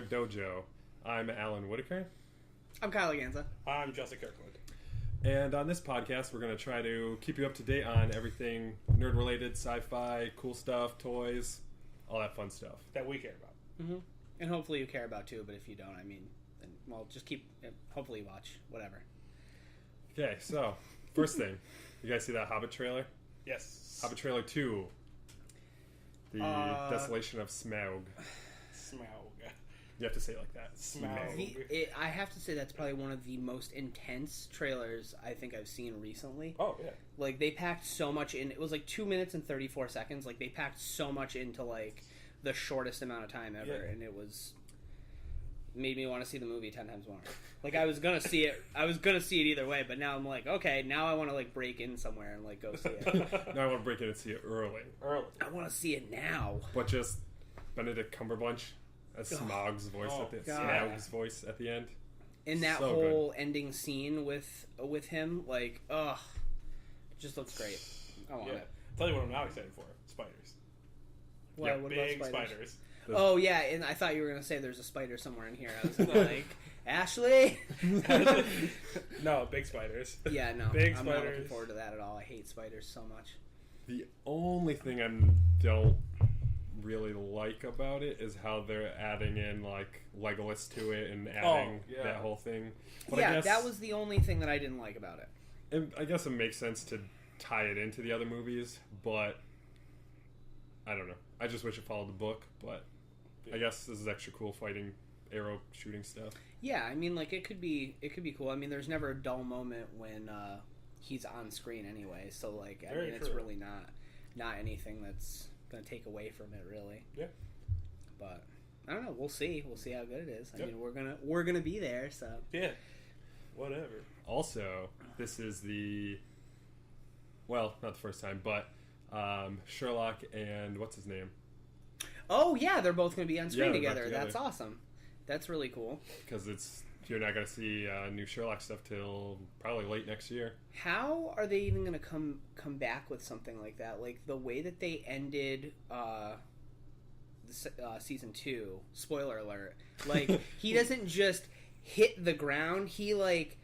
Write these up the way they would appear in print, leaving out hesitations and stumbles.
are Dojo. I'm Alan Whitaker. I'm Kyle Ganza. I'm Jessica Kirkland. And on this podcast, we're going to try to keep you up to date on everything nerd-related, sci-fi, cool stuff, toys, all that fun stuff. That we care about. Mm-hmm. And hopefully you care about too, but if you don't, then, well, just hopefully watch, whatever. Okay, so, first thing. You guys see that Hobbit trailer? Yes. Hobbit trailer 2. The Desolation of Smaug. Smaug. You have to say it like that. Smaug. I have to say that's probably one of the most intense trailers I think I've seen recently. Oh, yeah. Like, they packed so much in. It was like 2 minutes and 34 seconds. Like, they packed so much into, like, the shortest amount of time ever. Yeah. And it made me want to see the movie 10 times more. Like, I was going to see it. I was going to see it either way. But now I'm like, okay, now I want to, like, break in somewhere and, like, go see it. Now I want to break in and see it early. I want to see it now. But just Benedict Cumberbatch as Smaug's voice Smaug's voice at the end. In that So whole good. ending scene with him, like, it just looks great. I want it. Tell you what I'm not excited for. Spiders. What big about spiders? spiders. Oh, yeah, and I thought you were going to say there's a spider somewhere in here. I was like, Ashley? No, big spiders. Yeah, no. Big I'm not looking spiders. forward to that at all. I hate spiders so much. The only thing I don't really like about it is how they're adding in, like, Legolas to it and adding that whole thing. But I guess, that was the only thing that I didn't like about it. I guess it makes sense to tie it into the other movies, but I don't know. I just wish it followed the book, but I guess this is extra cool fighting, arrow shooting stuff. Yeah, I mean, like, it could be cool. I mean, there's never a dull moment when he's on screen anyway, so, like, I mean, it's really not anything that's going to take away from it, really. Yeah. But I don't know. We'll see. We'll see how good it is. I Yep. mean, we're gonna be there. So Yeah. Whatever. Also, this is not the first time, but Sherlock and what's his name? oh yeah, they're both gonna be on screen Yeah, they're together. both together. That's awesome. That's really cool. Because you're not going to see new Sherlock stuff till probably late next year. How are they even gonna come back with something like that? Like the way that they ended season 2. Spoiler alert! Like he doesn't just hit the ground. He like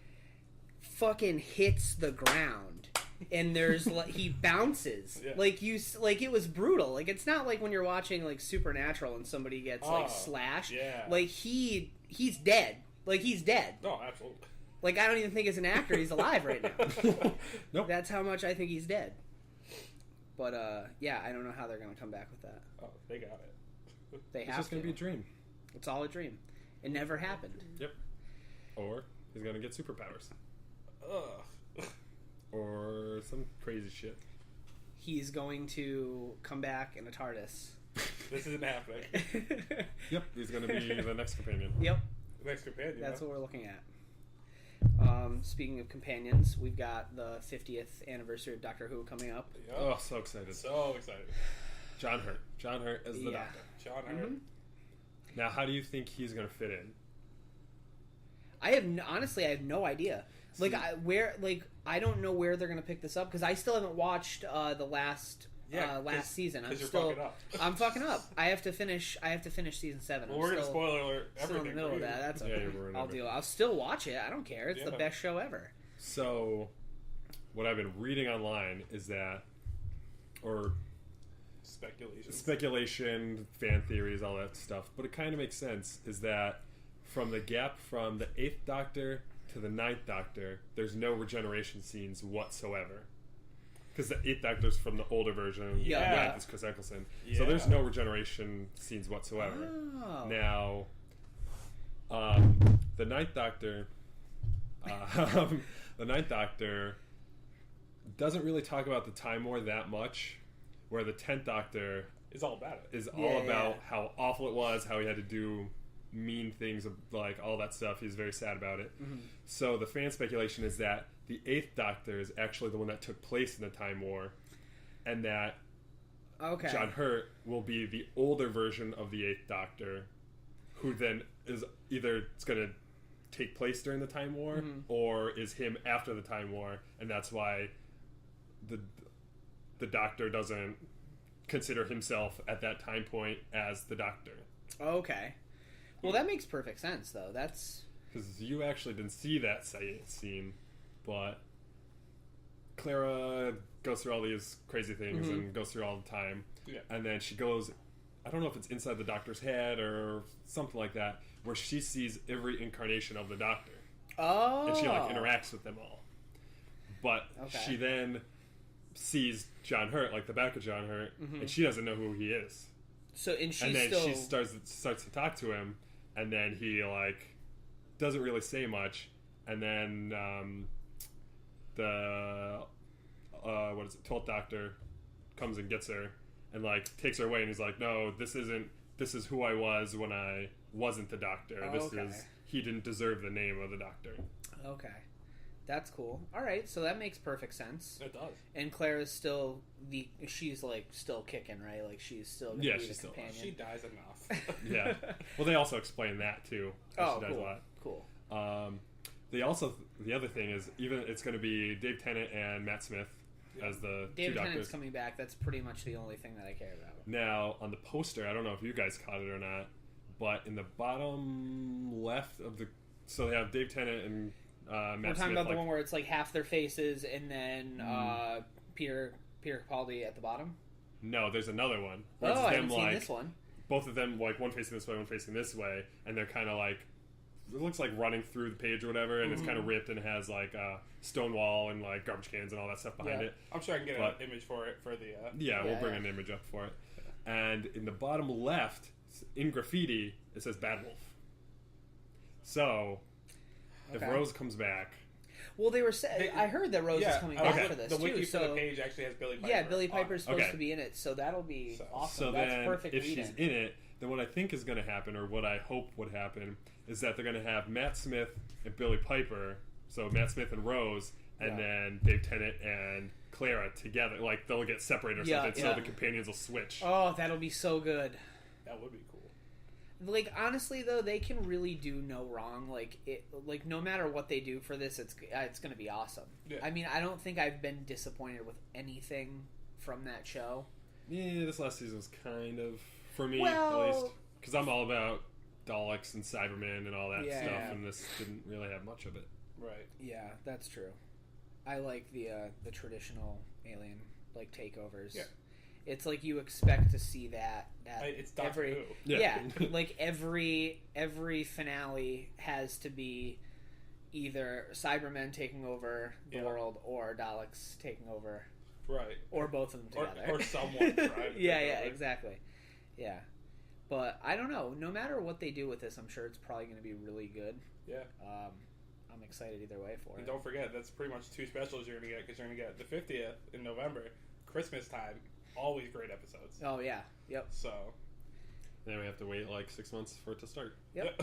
fucking hits the ground. And there's like he bounces like it was brutal. Like it's not like when you're watching like Supernatural and somebody gets like slashed. Yeah. Like he's dead. Like he's dead. No, absolutely. Like I don't even think as an actor he's alive right now. Nope. That's how much I think he's dead. But yeah, I don't know how they're gonna come back with that. Oh, they got it. They It's have just going to be a dream. It's all a dream. It never happened. Yep. Or he's going to get superpowers. Ugh. Or some crazy shit. He's going to come back in a TARDIS. This isn't happening. Yep. He's going to be the next companion. Yep. Next companion. That's huh? what we're looking at. Speaking of companions, we've got the 50th anniversary of Doctor Who coming up. Yep. Oh, so excited. So excited. John Hurt. John Hurt as the Doctor. John Hurt. Now, how do you think he's going to fit in? Honestly, I have no idea. Like, I don't know where they're going to pick this up because I still haven't watched the last season. Fucking up. I'm fucking up. I have to finish season 7. Well, we're going to spoiler alert everything. Still in the middle of that. That's okay. you're ruining I'll everything. deal. I'll still watch it. I don't care. It's the best show ever. So, what I've been reading online is that, or speculation, fan theories, all that stuff, but it kind of makes sense, is that from the gap from the 8th Doctor to the 9th Doctor, there's no regeneration scenes whatsoever. Because the 8th Doctor's from the older version, the 9th is Chris Eccleston. So there's no regeneration scenes whatsoever. Oh. Now, the 9th Doctor... the 9th Doctor doesn't really talk about the Time War that much, where the 10th Doctor is all about it. Is all about how awful it was, how he had to do mean things, like all that stuff. He's very sad about it. Mm-hmm. So the fan speculation is that the 8th Doctor is actually the one that took place in the Time War, and that John Hurt will be the older version of the 8th Doctor, who then is either it's going to take place during the Time War, or is him after the Time War, and that's why the Doctor doesn't consider himself at that time point as the Doctor. Okay. Well, that makes perfect sense, though. That's... Because you actually didn't see that scene, but Clara goes through all these crazy things and goes through all the time. Yeah. And then she goes, I don't know if it's inside the Doctor's head or something like that, where she sees every incarnation of the Doctor. Oh. And she, like, interacts with them all. But she then sees John Hurt, like the back of John Hurt, and she doesn't know who he is. So, and then still... she starts to talk to him, and then he, like, doesn't really say much, and then the 12th Doctor comes and gets her and, like, takes her away, and he's like, no, this is who I was when I wasn't the Doctor. He didn't deserve the name of the Doctor. Okay. That's cool. All right, so that makes perfect sense. It does. And Clara's still she's like still kicking, right? Like she's still gonna be the companion. She dies enough. Yeah. Well, they also explain that too. Oh, she does cool. a lot. Cool. They also the other thing is even it's going to be Dave Tennant and Matt Smith as the Dave two Doctors. Tennant's coming back. That's pretty much the only thing that I care about. Now on the poster, I don't know if you guys caught it or not, but in the bottom left of the so they have Dave Tennant and Matt We're talking Smith, about the one where it's like half their faces and then Peter Capaldi at the bottom. No, there's another one. Where Oh, it's I them, haven't seen like, this one. both of them, like, one facing this way, one facing this way, and they're kind of like, it looks like running through the page or whatever, and it's kind of ripped and it has, like, a stone wall and, like, garbage cans and all that stuff behind it. I'm sure I can get an image for it for the... We'll bring an image up for it. And in the bottom left, in graffiti, it says Bad Wolf. So, if Rose comes back... Well, they were saying... I heard that Rose is coming back for this, the wiki too. for the page actually has Billy Piper. Yeah, Billy Piper's supposed to be in it, so that'll be awesome. So That's then, perfect if lead-in. she's in it, then what I think is going to happen, or what I hope would happen, is that they're going to have Matt Smith and Billy Piper, so Matt Smith and Rose, and then Dave Tennant and Clara together. Like, they'll get separated or something, so the companions will switch. Oh, that'll be so good. That would be cool. Like, honestly, though, they can really do no wrong. Like, no matter what they do for this, it's going to be awesome. Yeah. I mean, I don't think I've been disappointed with anything from that show. Yeah, this last season was kind of, for me Well, at least, because I'm all about Daleks and Cybermen and all that stuff, Yeah. and this didn't really have much of it. Right. Yeah, that's true. I like the traditional alien like takeovers. Yeah. It's like you expect to see that. It's Doctor Who. Yeah, like every finale has to be either Cybermen taking over the world or Daleks taking over, right? Or both of them together, or someone trying to yeah, exactly. Yeah, but I don't know. No matter what they do with this, I'm sure it's probably going to be really good. Yeah. I'm excited either way for it. And don't forget, that's pretty much two specials you're going to get, because you're going to get the 50th in November, Christmas time. Always great episodes. Oh, yeah. Yep. So. Then we have to wait like 6 months for it to start. Yep.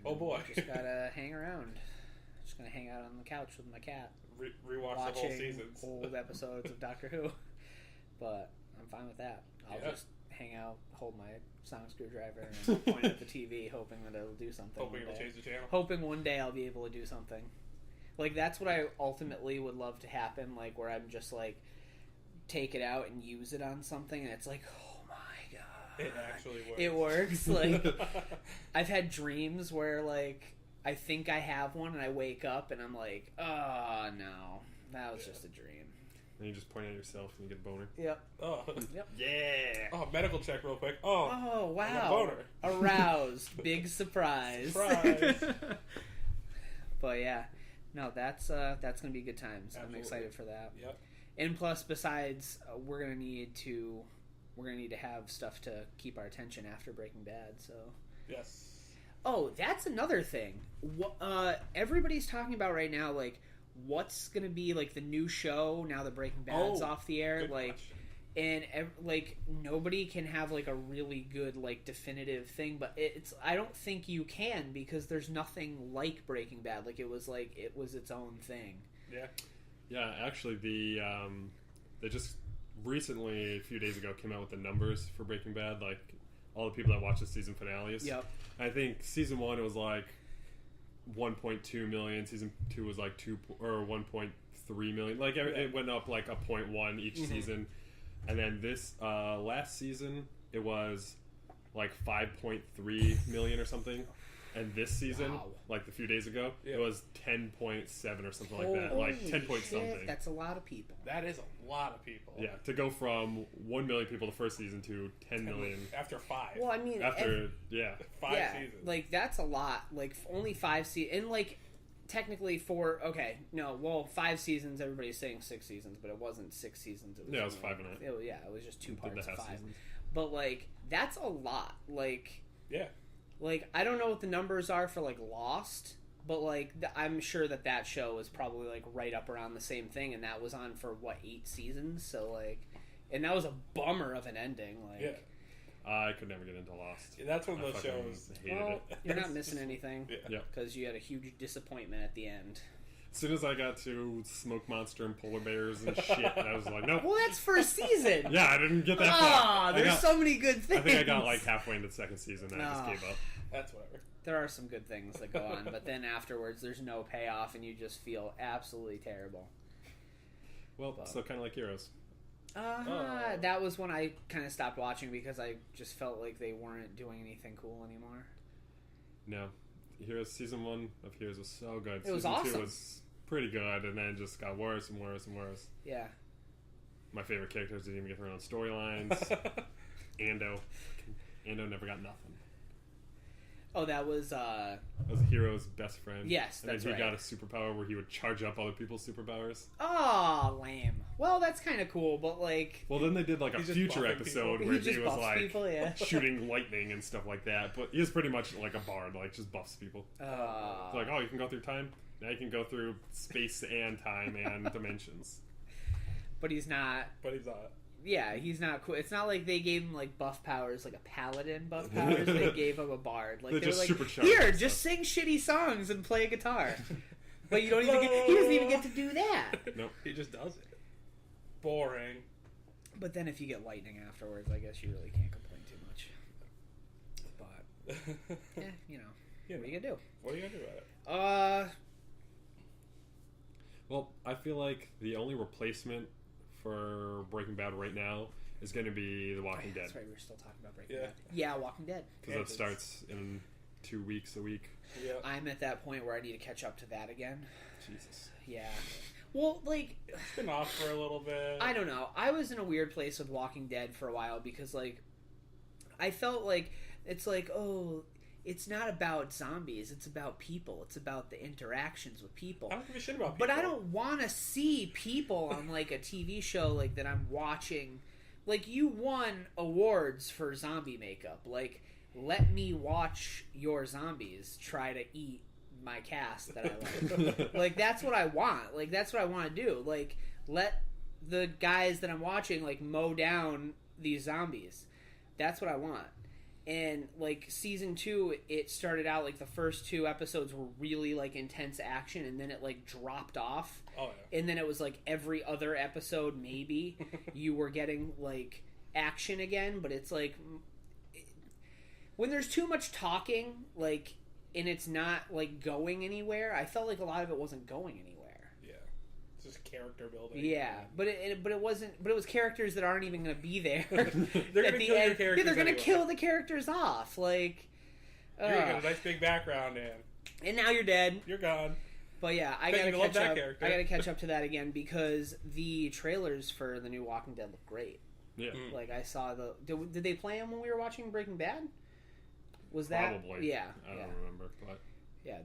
Oh, boy. Just gotta hang around. Just gonna hang out on the couch with my cat. Rewatch the whole seasons. Old episodes of Doctor Who. But I'm fine with that. I'll just hang out, hold my sonic screwdriver, and point at the TV, hoping that it'll do something. Hoping it'll change the channel. Hoping one day I'll be able to do something. Like, that's what I ultimately would love to happen, like, where I'm just, like, take it out and use it on something, and it's like, oh my god. It actually works. It works. Like, I've had dreams where, like, I think I have one, and I wake up, and I'm like, oh, no. That was just a dream. And you just point at yourself and you get a boner. Yep. Oh. Yep. Yeah. Oh, medical check real quick. Oh, wow. Aroused. Big surprise. Surprise. But yeah. No, that's gonna be good times. Absolutely. I'm excited for that. Yep. And plus, besides, we're gonna need to have stuff to keep our attention after Breaking Bad. So. Yes. Oh, that's another thing. Everybody's talking about right now, like, what's gonna be like the new show now that Breaking Bad's off the air, like. Question. And like nobody can have like a really good like definitive thing, but I don't think you can, because there's nothing like Breaking Bad. Like it was its own thing. Yeah. Yeah, actually they just recently, a few days ago, came out with the numbers for Breaking Bad, like all the people that watched the season finales. Yep. I think season 1 it was like 1.2 million, season 2 was like 1.3 million. Like it went up like a 0.1 each season. And then this last season, it was like 5.3 million or something. And this season, Wow. like a few days ago, Yeah. it was 10.7 or something like that. Like 10 point shit, something. That's a lot of people. That is a lot of people. Yeah, to go from 1 million people the first season to 10 million After 5. Well, I mean, after, yeah. 5 yeah, seasons. like that's a lot. Like only 5 seasons, and like technically 5 seasons. Everybody's saying 6 seasons, but it wasn't 6 seasons. It was Yeah, it was only, 5.5. It was just 2 parts the of half 5. seasons. But like that's a lot. Like Yeah. I don't know what the numbers are for like Lost, but like I'm sure that show is probably like right up around the same thing, and that was on for what 8 seasons. So like, and that was a bummer of an ending. Like, Yeah. I could never get into Lost. Yeah, that's one of I those fucking shows. hated well, it. you're not missing anything Yeah. Yep. because you had a huge disappointment at the end. As soon as I got to Smoke Monster and polar bears and shit, I was like, nope. Well, that's first season. Yeah, I didn't get that Ah, far. there's so many good things. I think I got like halfway into the second season and I just Ah. gave up. That's whatever. There are some good things that go on, but then afterwards, there's no payoff, and you just feel absolutely terrible. Well, so kind of like Heroes. Oh. That was when I kind of stopped watching because I just felt like they weren't doing anything cool anymore. No. Heroes season 1 of Heroes was so good. It was season 2 awesome. was pretty good, and then it just got worse and worse and worse. Yeah. My favorite characters didn't even get their own storylines. Ando never got nothing. Oh, that was That was Hero's best friend. Yes, and that's then he right. got a superpower where he would charge up other people's superpowers. oh lame. Well, that's kind of cool, but like Well, then they did like a He's just future buffing episode people. where He just he was buffs like people, yeah. shooting lightning and stuff like that. But he was pretty much like a bard, like just buffs people. It's like, oh, you can go through time? Now you can go through space and time and dimensions. but he's not. But he's not. Yeah, he's not cool. It's not like they gave him like buff powers, like a paladin buff powers. They gave him a bard. Like They they were just like, supercharged here, and just stuff. sing shitty songs and play a guitar. But you don't even get. He doesn't even get to do that. Nope. He just does it. Boring. But then if you get lightning afterwards, I guess you really can't complain too much. But you know, You what are know. you gonna do? What are you gonna do about it? Well, I feel like the only replacement for Breaking Bad right now is going to be The Walking Dead. That's right. We were still talking about Breaking Yeah. Bad. Yeah, Walking Dead. Because that starts in 2 weeks, a week. Yeah. I'm at that point where I need to catch up to that again. Jesus. Yeah. Well, like, It's been off for a little bit. I don't know. I was in a weird place with Walking Dead for a while because, like, I felt like it's like, oh, it's not about zombies. It's about people. It's about the interactions with people. I don't give a shit about people. But I don't want to see people on, like, a TV show, like, that I'm watching. Like, you won awards for zombie makeup. Like, let me watch your zombies try to eat my cast that I like. Like, that's what I want. Like, that's what I want to do. Like, let the guys that I'm watching, like, mow down these zombies. That's what I want. And, like, season 2, it started out, like, the first 2 episodes were really, like, intense action, and then it, like, dropped off. Oh, yeah. And then it was, like, every other episode, maybe, you were getting, like, action again. But it's, like, when there's too much talking, like, and it's not, like, going anywhere, I felt like a lot of it wasn't going anywhere. Yeah. It's just character building. Yeah, but it wasn't. But it was characters that aren't even going to be there. They're at gonna the kill your end. characters Yeah, they're going to anyway. kill the characters off. Like, You're got a nice big background in. and now you're dead. You're gone. But yeah, I Bet gotta you love catch that up. character. I gotta catch up to that again because the trailers for the new Walking Dead look great. Yeah. Like I saw the. Did they play them when we were watching Breaking Bad? Was that Probably. Yeah, I don't yeah, remember. But yeah.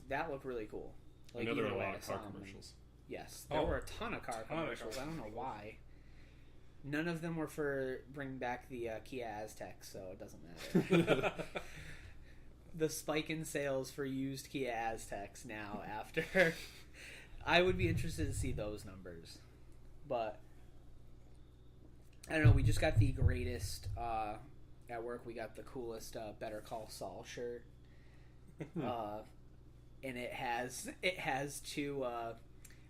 That looked really cool. I know there either were a way lot I of saw car 'em. commercials. Yes, there Oh. were a ton of car Ton of commercials. car I don't know commercials. why. None of them were for bringing back the Kia Aztec, so it doesn't matter. The spike in sales for used Kia Aztecs now after. I would be interested to see those numbers. But I don't know, we just got the greatest at work. We got the coolest Better Call Saul shirt. And it has two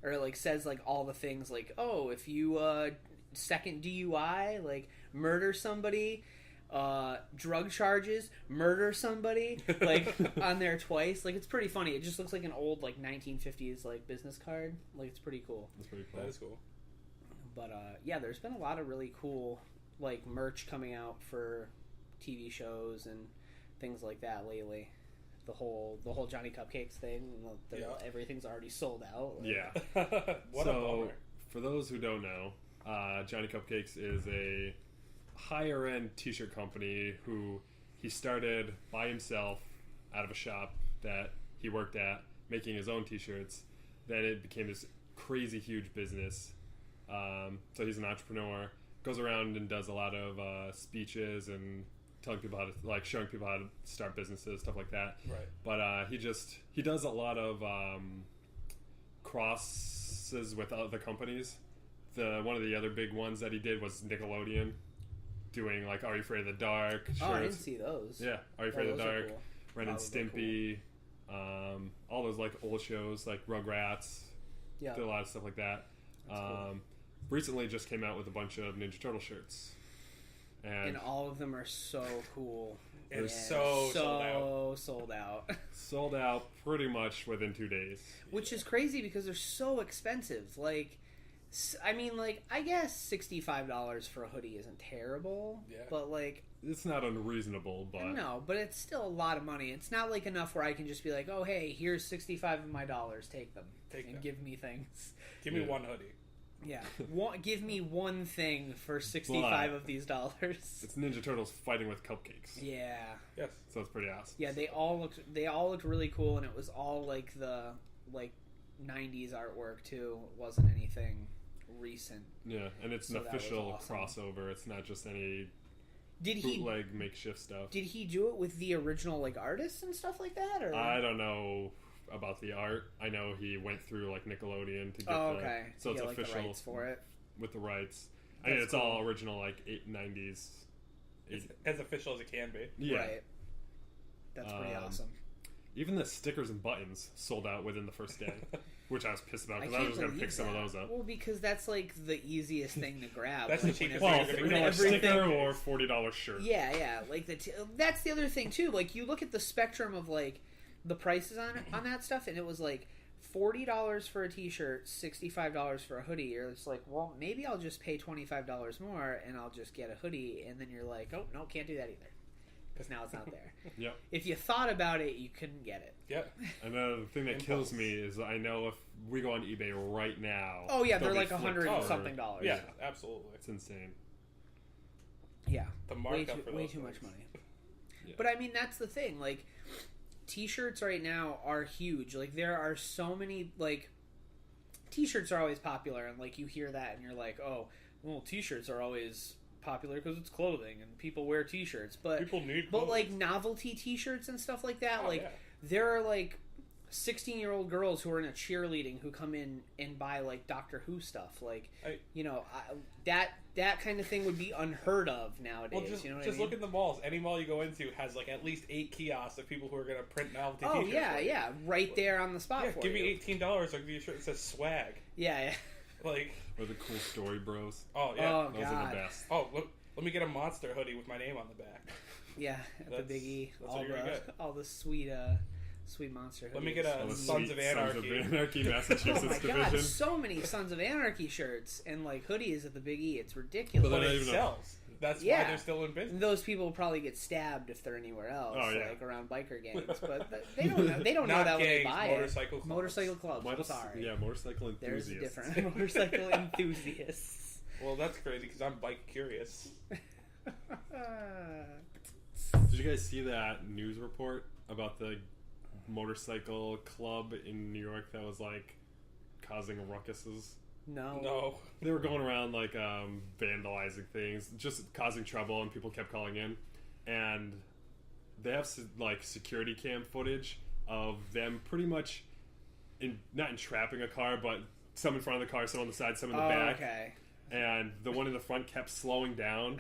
or like says like all the things like, oh, if you second DUI, like murder somebody, drug charges, murder somebody, like on there twice. Like it's pretty funny. It just looks like an old like 1950s like business card. Like it's pretty cool. That's pretty cool. That is cool. But yeah, there's been a lot of really cool like merch coming out for TV shows and things like that lately. The whole Johnny Cupcakes thing, everything's already sold out. Yeah. What a bummer. For those who don't know, Johnny Cupcakes is a higher end T-shirt company who he started by himself out of a shop that he worked at, making his own T-shirts. Then it became this crazy huge business. So he's an entrepreneur, goes around and does a lot of speeches and telling people how to, like, showing people how to start businesses, stuff like that. Right. But he does a lot of crosses with other companies. One of the other big ones that he did was Nickelodeon, doing like Are You Afraid of the Dark shirts. Oh, I didn't see those. Yeah, Are You Afraid of the those are Dark, cool. Ren and Those are Stimpy, all those like old shows like Rugrats. Yeah. Did a lot of stuff like that. Cool. Recently just came out with a bunch of Ninja Turtle shirts. And all of them are so cool. It's so sold out. Sold out pretty much within 2 days. Which is crazy because they're so expensive. Like, I mean, like, I guess $65 for a hoodie isn't terrible. Yeah. But, like... It's not unreasonable, but... No, but it's still a lot of money. It's not, like, enough where I can just be like, oh, hey, here's 65 of my dollars. Take them. And give me things. Give me one hoodie. Yeah. Give me one thing for 65 of these dollars. It's Ninja Turtles fighting with cupcakes. Yeah. Yes. So it's pretty awesome. Yeah, they all looked really cool, and it was all, like, the, like, 90s artwork, too. It wasn't anything recent. Yeah, and it's So an that was official awesome. crossover. It's not just any Did he bootleg makeshift stuff. Did he do it with the original, like, artists and stuff like that? Or I don't know about the art. I know he went through like Nickelodeon to get okay. So it's like, official the rights for it. with the rights. That's It's cool. all original, like 90s. It's as official as it can be. Yeah. Right. That's pretty awesome. Even the stickers and buttons sold out within the first day, which I was pissed about because I can't was going to pick believe some of that. those up. Well, because that's like the eeasiest thing to grab. That's like, the cheapest whenever- thing Well, you're gonna $3 get. sticker or $40 shirt. Yeah. Like that's the other thing too. Like you look at the spectrum of like the prices on that stuff, and it was like $40 for a T-shirt, $65 for a hoodie. You're just like, well, maybe I'll just pay $25 more and I'll just get a hoodie. And then you're like, oh no, can't do that either because now it's not there. Yep. If you thought about it, you couldn't get it. Yep. Another thing that kills me is I know if we go on eBay right now. Oh yeah, they'll they're be like flipped $100 and for- something dollars. Yeah, absolutely. It's insane. Yeah. The way markup for way those too much things. money. Yeah. But I mean, that's the thing. Like, T-shirts right now are huge. Like, there are so many. Like, T-shirts are always popular, and like you hear that, and you're like, oh, well, T-shirts are always popular because it's clothing, and people wear T-shirts. But People need but clothes. like novelty T-shirts and stuff like that. Oh, like, yeah. there are like 16-year-old girls who are in a cheerleading who come in and buy like Doctor Who stuff. Like, that kind of thing would be unheard of nowadays. Well, just, you know what just I mean? look at the malls. Any mall you go into has like at least 8 kiosks of people who are going to print novelty Oh T-shirts. yeah, for you. yeah, right there on the spot Yeah, for give you. me $18 like the shirt that says swag. Yeah. Like, Or the cool story bros. oh yeah. Oh Those are god. the best. Oh, let me get a Monster hoodie with my name on the back. Yeah, at the That's- Big E, that's what you're gonna get. all the sweet monster. Let me get hoodies. a All the Sons sweet of Anarchy. Sons of Anarchy, Oh Massachusetts my division. god, so many Sons of Anarchy shirts and like hoodies at the Big E. It's ridiculous. But But not it even a- sells. That's Yeah. why they're still in business. And those people will probably get stabbed if they're anywhere else, Oh, yeah. like around biker gangs. But they don't know. They don't know Not that when they gangs, buy motorcycle it. clubs. Motorcycle clubs. I'm sorry. Yeah, motorcycle There's enthusiasts. a different motorcycle enthusiasts. Well, that's crazy because I'm bike curious. Did you guys see that news report about the motorcycle club in New York that was like causing ruckuses? No. No. They were going around like vandalizing things, just causing trouble, and people kept calling in. And they have like security cam footage of them pretty much not entrapping a car, but some in front of the car, some on the side, some in the back. Okay. And the one in the front kept slowing down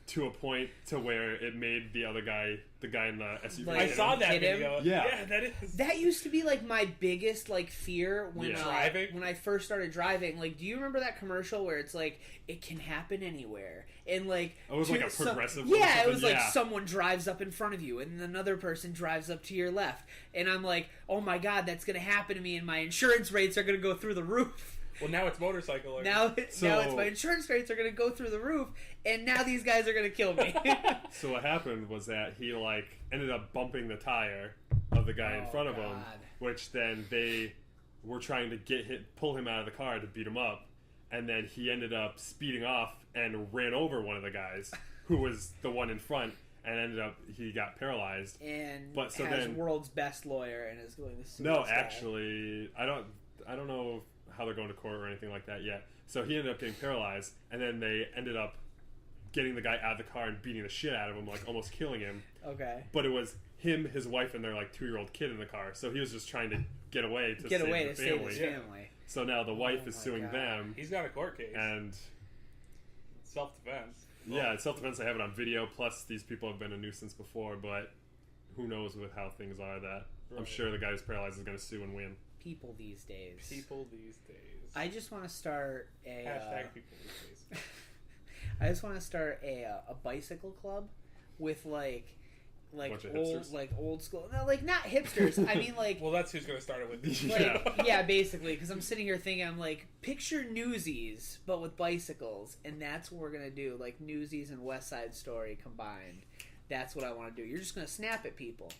to a point to where it made the other guy, the guy in the SUV. Like, I hit saw him. that Hit him? video. Yeah. that is. That used to be like my biggest like fear when Yeah. Driving? when I first started driving. Like, do you remember that commercial where it's like it can happen anywhere, and like It was like a progressive or yeah, it something, was like yeah. someone drives up in front of you, and another person drives up to your left, and I'm like, oh my god, that's gonna happen to me, and my insurance rates are gonna go through the roof. Well, now it's motorcycle. Now it's my insurance rates are going to go through the roof, and now these guys are going to kill me. So what happened was that he ended up bumping the tire of the guy in front of him, which then they were trying to pull him out of the car to beat him up, and then he ended up speeding off and ran over one of the guys who was the one in front, and he got paralyzed. And world's best lawyer and is going to sue No, this guy. actually, I don't know how they're going to court or anything like that yet. So he ended up getting paralyzed, and then they ended up getting the guy out of the car and beating the shit out of him, almost killing him. Okay. But it was him, his wife, and their 2-year-old kid in the car. So he was just trying to get away to save his family. So now the wife is suing them. He's got a court case. And self-defense. Yeah, it's self-defense. They have it on video. Plus, these people have been a nuisance before, but who knows with how things are that I'm sure the guy who's paralyzed is going to sue and win. People these days. I just want to start a... Hashtag people these days. I just want to start a bicycle club with old school. No, not hipsters. I mean Well, that's who's going to start it with. Yeah, basically, because I'm sitting here thinking, I'm picture Newsies, but with bicycles, and that's what we're going to do, Newsies and West Side Story combined. That's what I want to do. You're just going to snap at people.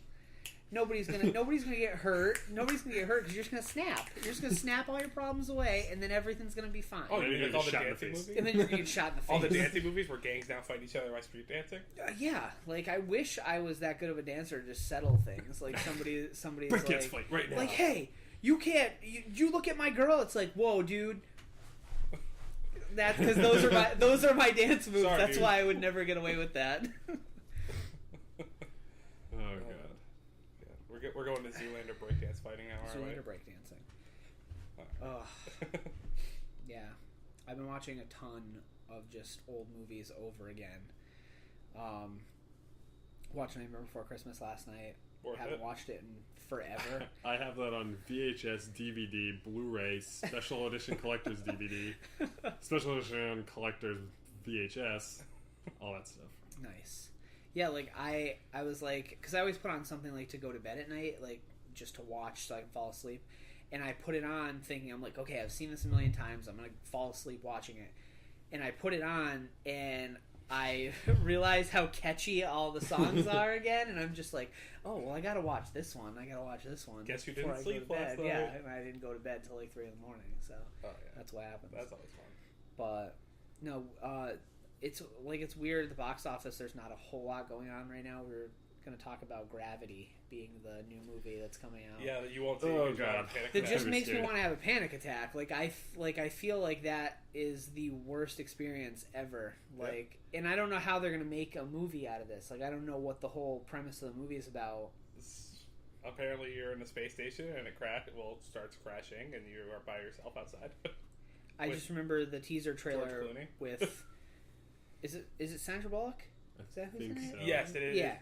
Nobody's gonna get hurt. Nobody's gonna get hurt because you're just gonna snap. You're just gonna snap all your problems away, and then everything's gonna be fine. Oh, you're gonna all the dancing movies, and then you're gonna get shot in the face. All the dancing movies where gangs now fight each other by street dancing. Yeah, I wish I was that good of a dancer to just settle things. Somebody's fight right now. Hey, you can't. You look at my girl. It's whoa, dude. That's because those are my dance moves. Sorry, that's dude. why I would never get away with that. Oh god. We're going to Zoolander breakdance fighting now, aren't we? Zoolander breakdancing. Yeah. I've been watching a ton of just old movies over again. Watching Nightmare Before Christmas last night. Haven't watched it in forever. I have that on VHS, DVD, Blu-ray, Special Edition Collector's DVD, Special Edition Collector's VHS, all that stuff. Nice. Yeah, I was because I always put on something to go to bed at night, just to watch so I can fall asleep. And I put it on thinking, I'm okay, I've seen this a million times, I'm going to fall asleep watching it. And I put it on, and I realized how catchy all the songs are again, and I'm just oh, well, I got to watch this one, Guess you didn't sleep last night. Yeah, and I didn't go to bed till 3 in the morning, so that's what happens. That's always fun. But, no, it's weird at the box office. There's not a whole lot going on right now. We're going to talk about Gravity being the new movie that's coming out. Yeah, that you won't see. Oh god, it just makes me want to have a panic attack. I feel like that is the worst experience ever. And I don't know how they're going to make a movie out of this. I don't know what the whole premise of the movie is about. Apparently, you're in the space station and it starts crashing, and you are by yourself outside. I just remember the teaser trailer with. Is it Sandra Bullock? Is that who's in it? So. Yes, it is. Yeah,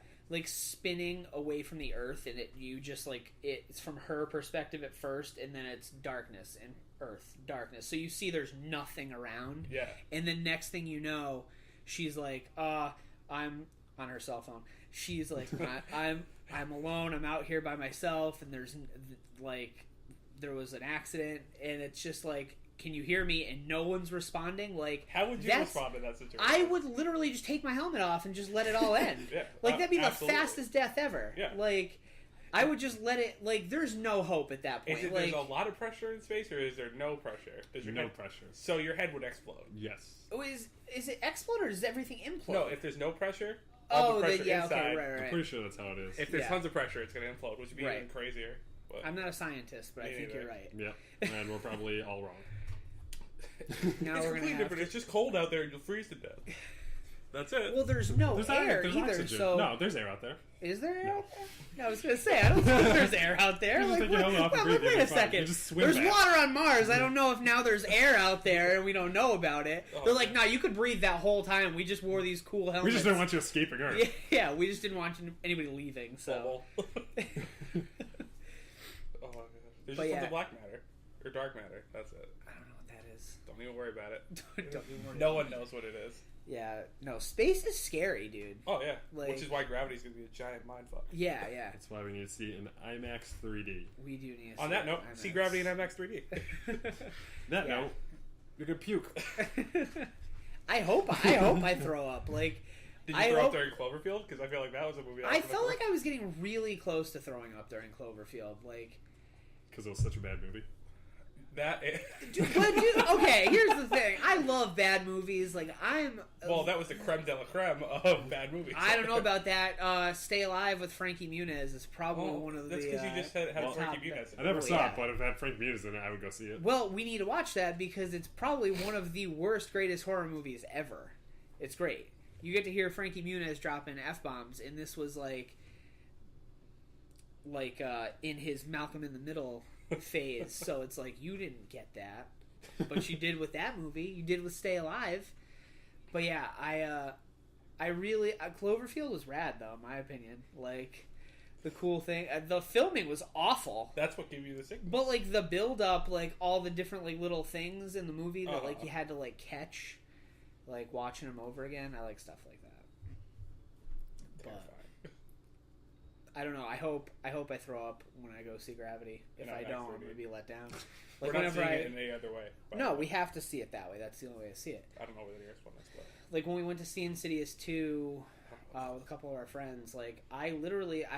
spinning away from the Earth, and it's from her perspective at first, and then it's darkness and Earth, darkness. So you see there's nothing around. Yeah. And then next thing you know, she's I'm on her cell phone. She's I'm alone. I'm out here by myself, and there's there was an accident, and it's just can you hear me? And no one's responding. How would you respond to that situation? I would literally just take my helmet off and just let it all end. Yeah, that'd be absolutely. the fastest death ever. Yeah. I would just let it. There's no hope at that point. Is it there's a lot of pressure in space, or is there no pressure? There's no pressure. So your head would explode. Yes. Is it explode or does everything implode? No, if there's no pressure. All the pressure inside, okay, right. I'm pretty sure that's how it is. If there's tons of pressure, it's going to implode, which would be even crazier. But I'm not a scientist, but I think you're right. Yeah, and we're probably all wrong. Now it's completely different. It's just cold out there and you'll freeze to death. That's it. Well, there's no air there's either. Oxygen. So No, there's air out there. Is there air out there? No, I was going to say, I don't think there's air out there. You just take your helmet off and breathe, wait a second. There's water on Mars. I don't know if now there's air out there and we don't know about it. They're nah, you could breathe that whole time. We just wore these cool helmets. We just didn't want you escaping Earth. Yeah, we just didn't want anybody leaving. So. There's just tons of black matter. or dark matter. That's it. I don't know what that is. Don't even worry about it. Don't even worry. No one knows what it is. Yeah, no, space is scary, dude. Oh yeah, Like- which is why gravity's gonna be a giant mindfuck. Yeah. That's why we need to see it in IMAX 3D. We do need to On see that note, IMAX. see Gravity in IMAX 3D. That Yeah. note, you're gonna puke. I hope I throw up. Like, Did you I throw hope- up during Cloverfield? Because I feel like that was a movie. I felt like I was getting really close to throwing up during Cloverfield. Like, Because it was such a bad movie. that. okay, here's the thing. I love bad movies. Like, Well, that was the creme de la creme of bad movies. I don't know about that. Stay Alive with Frankie Muniz is probably one of that's the. because you just had well, Frankie top- Muniz. I never Well, saw yeah. it, but if it had Frank Muniz in it, I would go see it. Well, we need to watch that because it's probably one of the worst, greatest horror movies ever. It's great. You get to hear Frankie Muniz dropping F-bombs, and this was like in his Malcolm in the Middle phase. So it's like, you didn't get that, but you did with that movie. You did with Stay Alive. But yeah, I really Cloverfield was rad though, in my opinion. Like, the cool thing, the filming was awful. That's what gave you the sickness. But like the build up, like all the different like little things in the movie that like Uh-huh. you had to like catch, like watching them over again. I like stuff like that. Terrifying. I don't know. I hope I throw up when I go see Gravity. If No, I not don't, I'm 3D. gonna be let down. We're Like not whenever seeing I it in any other way. by no, the way. we have to see it that way. That's the only way to see it. I don't know where the nearest one is, but Like when we went to see Insidious 2 with a couple of our friends, like I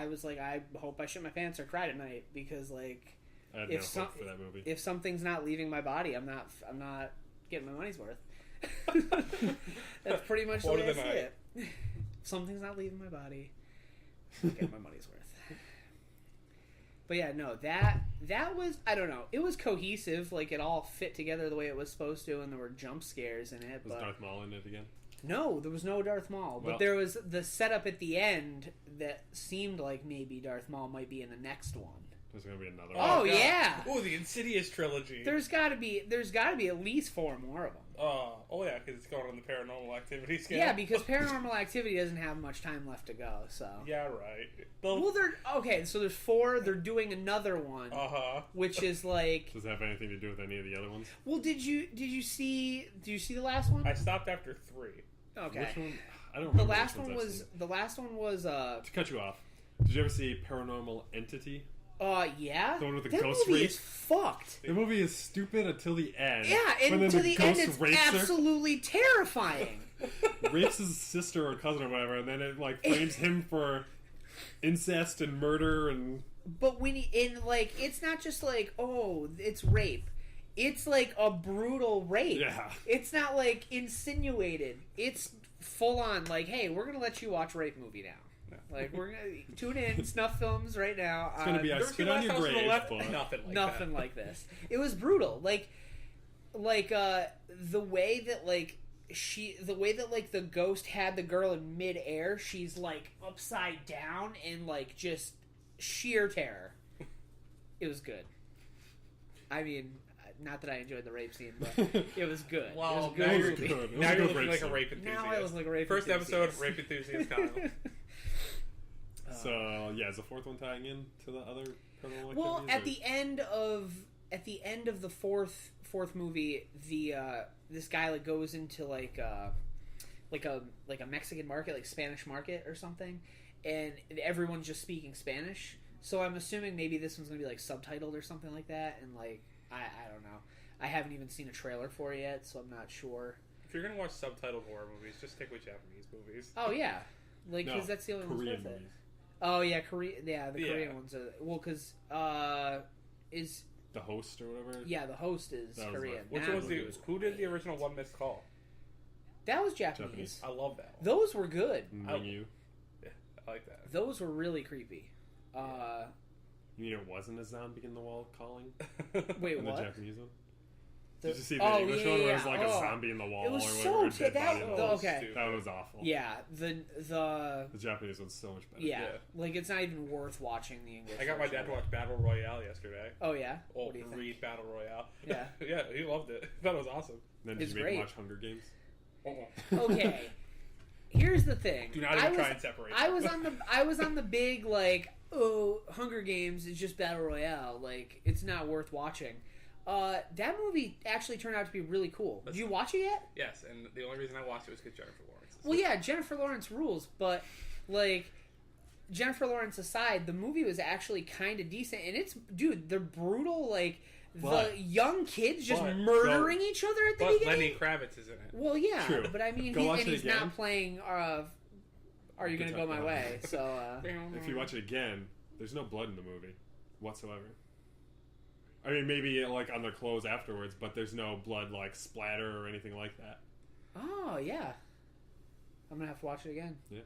was like, I hope I shit my pants or cried at night because like I had if no some- hope for that movie. if something's not leaving my body, I'm not getting my money's worth. That's pretty much the Quote way of I the see night. it. Something's not leaving my body. I'm getting my money's worth. But yeah, no, that was, I don't know, it was cohesive, like it all fit together the way it was supposed to, and there were jump scares in it. Was But Darth Maul in it again? no, there was no Darth Maul, Well- but there was the setup at the end that seemed like maybe Darth Maul might be in the next one. There's gonna be another Oh, one. God. yeah. Oh, the Insidious trilogy. There's got to be at least 4 more of them. Oh yeah, because it's going on the Paranormal Activity scale. Yeah, because Paranormal Activity doesn't have much time left to go. So Yeah, right. well, they're okay. So there's 4. They're doing another one, Uh-huh. which is like. Does it have anything to do with any of the other ones? Well, did you see the last one? I stopped after 3. Okay. Which one? I don't The remember. last which ones one I've was seen. the last one was To cut you off, did you ever see Paranormal Entity? yeah. The one with the that ghost movie rape? is fucked. The movie is stupid until the end. Yeah, But and then to the end, ghost it's rapes her, absolutely terrifying. rapes his sister or cousin or whatever, and then it like frames him for incest and murder and But when it's not just like, oh, it's rape. It's like a brutal rape. yeah. It's not like insinuated. It's full on like, hey, we're gonna let you watch a rape movie now. Like, we're gonna tune in snuff films right now. It's gonna be I Never spit seen on Last your House on the grave, Left? but Nothing like that. this. It was brutal. Like the way that like the ghost had the girl in midair, she's like upside down and like just sheer terror. It was good. I mean, not that I enjoyed the rape scene, but it was good. Well, it was a now good you're, movie. good. It was now a you're good looking rape like a scene. rape enthusiast. Now I look like a rape First enthusiast. episode, rape enthusiast Kyle. So yeah, is the 4th one tying in to the other Paranormal Well, Activities, at the end of the fourth movie, this guy like goes into like a Mexican market, like Spanish market or something, and everyone's just speaking Spanish. So I'm assuming maybe this one's gonna be like subtitled or something like that, and like I don't know. I haven't even seen a trailer for it yet, so I'm not sure. If you're gonna watch subtitled horror movies, just stick with Japanese movies. Oh yeah, like because No, that's the only one's Korean worth it. movies. Oh yeah, Korea. Yeah, the Yeah. Korean ones are well because is The Host or whatever. yeah the host is That was Korean. Which That one was the? Who did the original One Missed Call? That was Japanese. Japanese. I love that one. Those were good. Mingyu. I like that. Those were really creepy. You mean it wasn't a zombie in the wall calling? Wait, In what? the Japanese one? The- Did you see the oh, English yeah, one where yeah, it was like oh. a zombie in the wall It was or so whatever? t- dead that- body in the wall? okay. Stupid. That was awful. Yeah, the The Japanese one's so much better. yeah, Yeah. like it's not even worth watching the English. I got my version dad of to it. watch Battle Royale yesterday. Oh yeah, Oh, what do you think? read Battle Royale. Yeah. Yeah, he loved it. That was awesome. Then It's did you make great. him watch Hunger Games? Okay, here's the thing. Do not even try and separate I them. was on the big like, oh, Hunger Games is just battle royale. Like it's not worth watching. That movie actually turned out to be really cool. Did you watch it yet? Yes, and the only reason I watched it was because Jennifer Lawrence. Well, yeah, Jennifer Lawrence rules, but like Jennifer Lawrence aside, the movie was actually kind of decent, and it's they're brutal, like the young kids just murdering each other at the beginning. Lenny Kravitz is in it. Well, yeah, True. but I mean, he's not playing. Are you gonna go my way? So if you watch it again, there's no blood in the movie whatsoever. I mean, maybe like on their clothes afterwards, but there's no blood like splatter or anything like that. Oh yeah, I'm gonna have to watch it again. Yeah.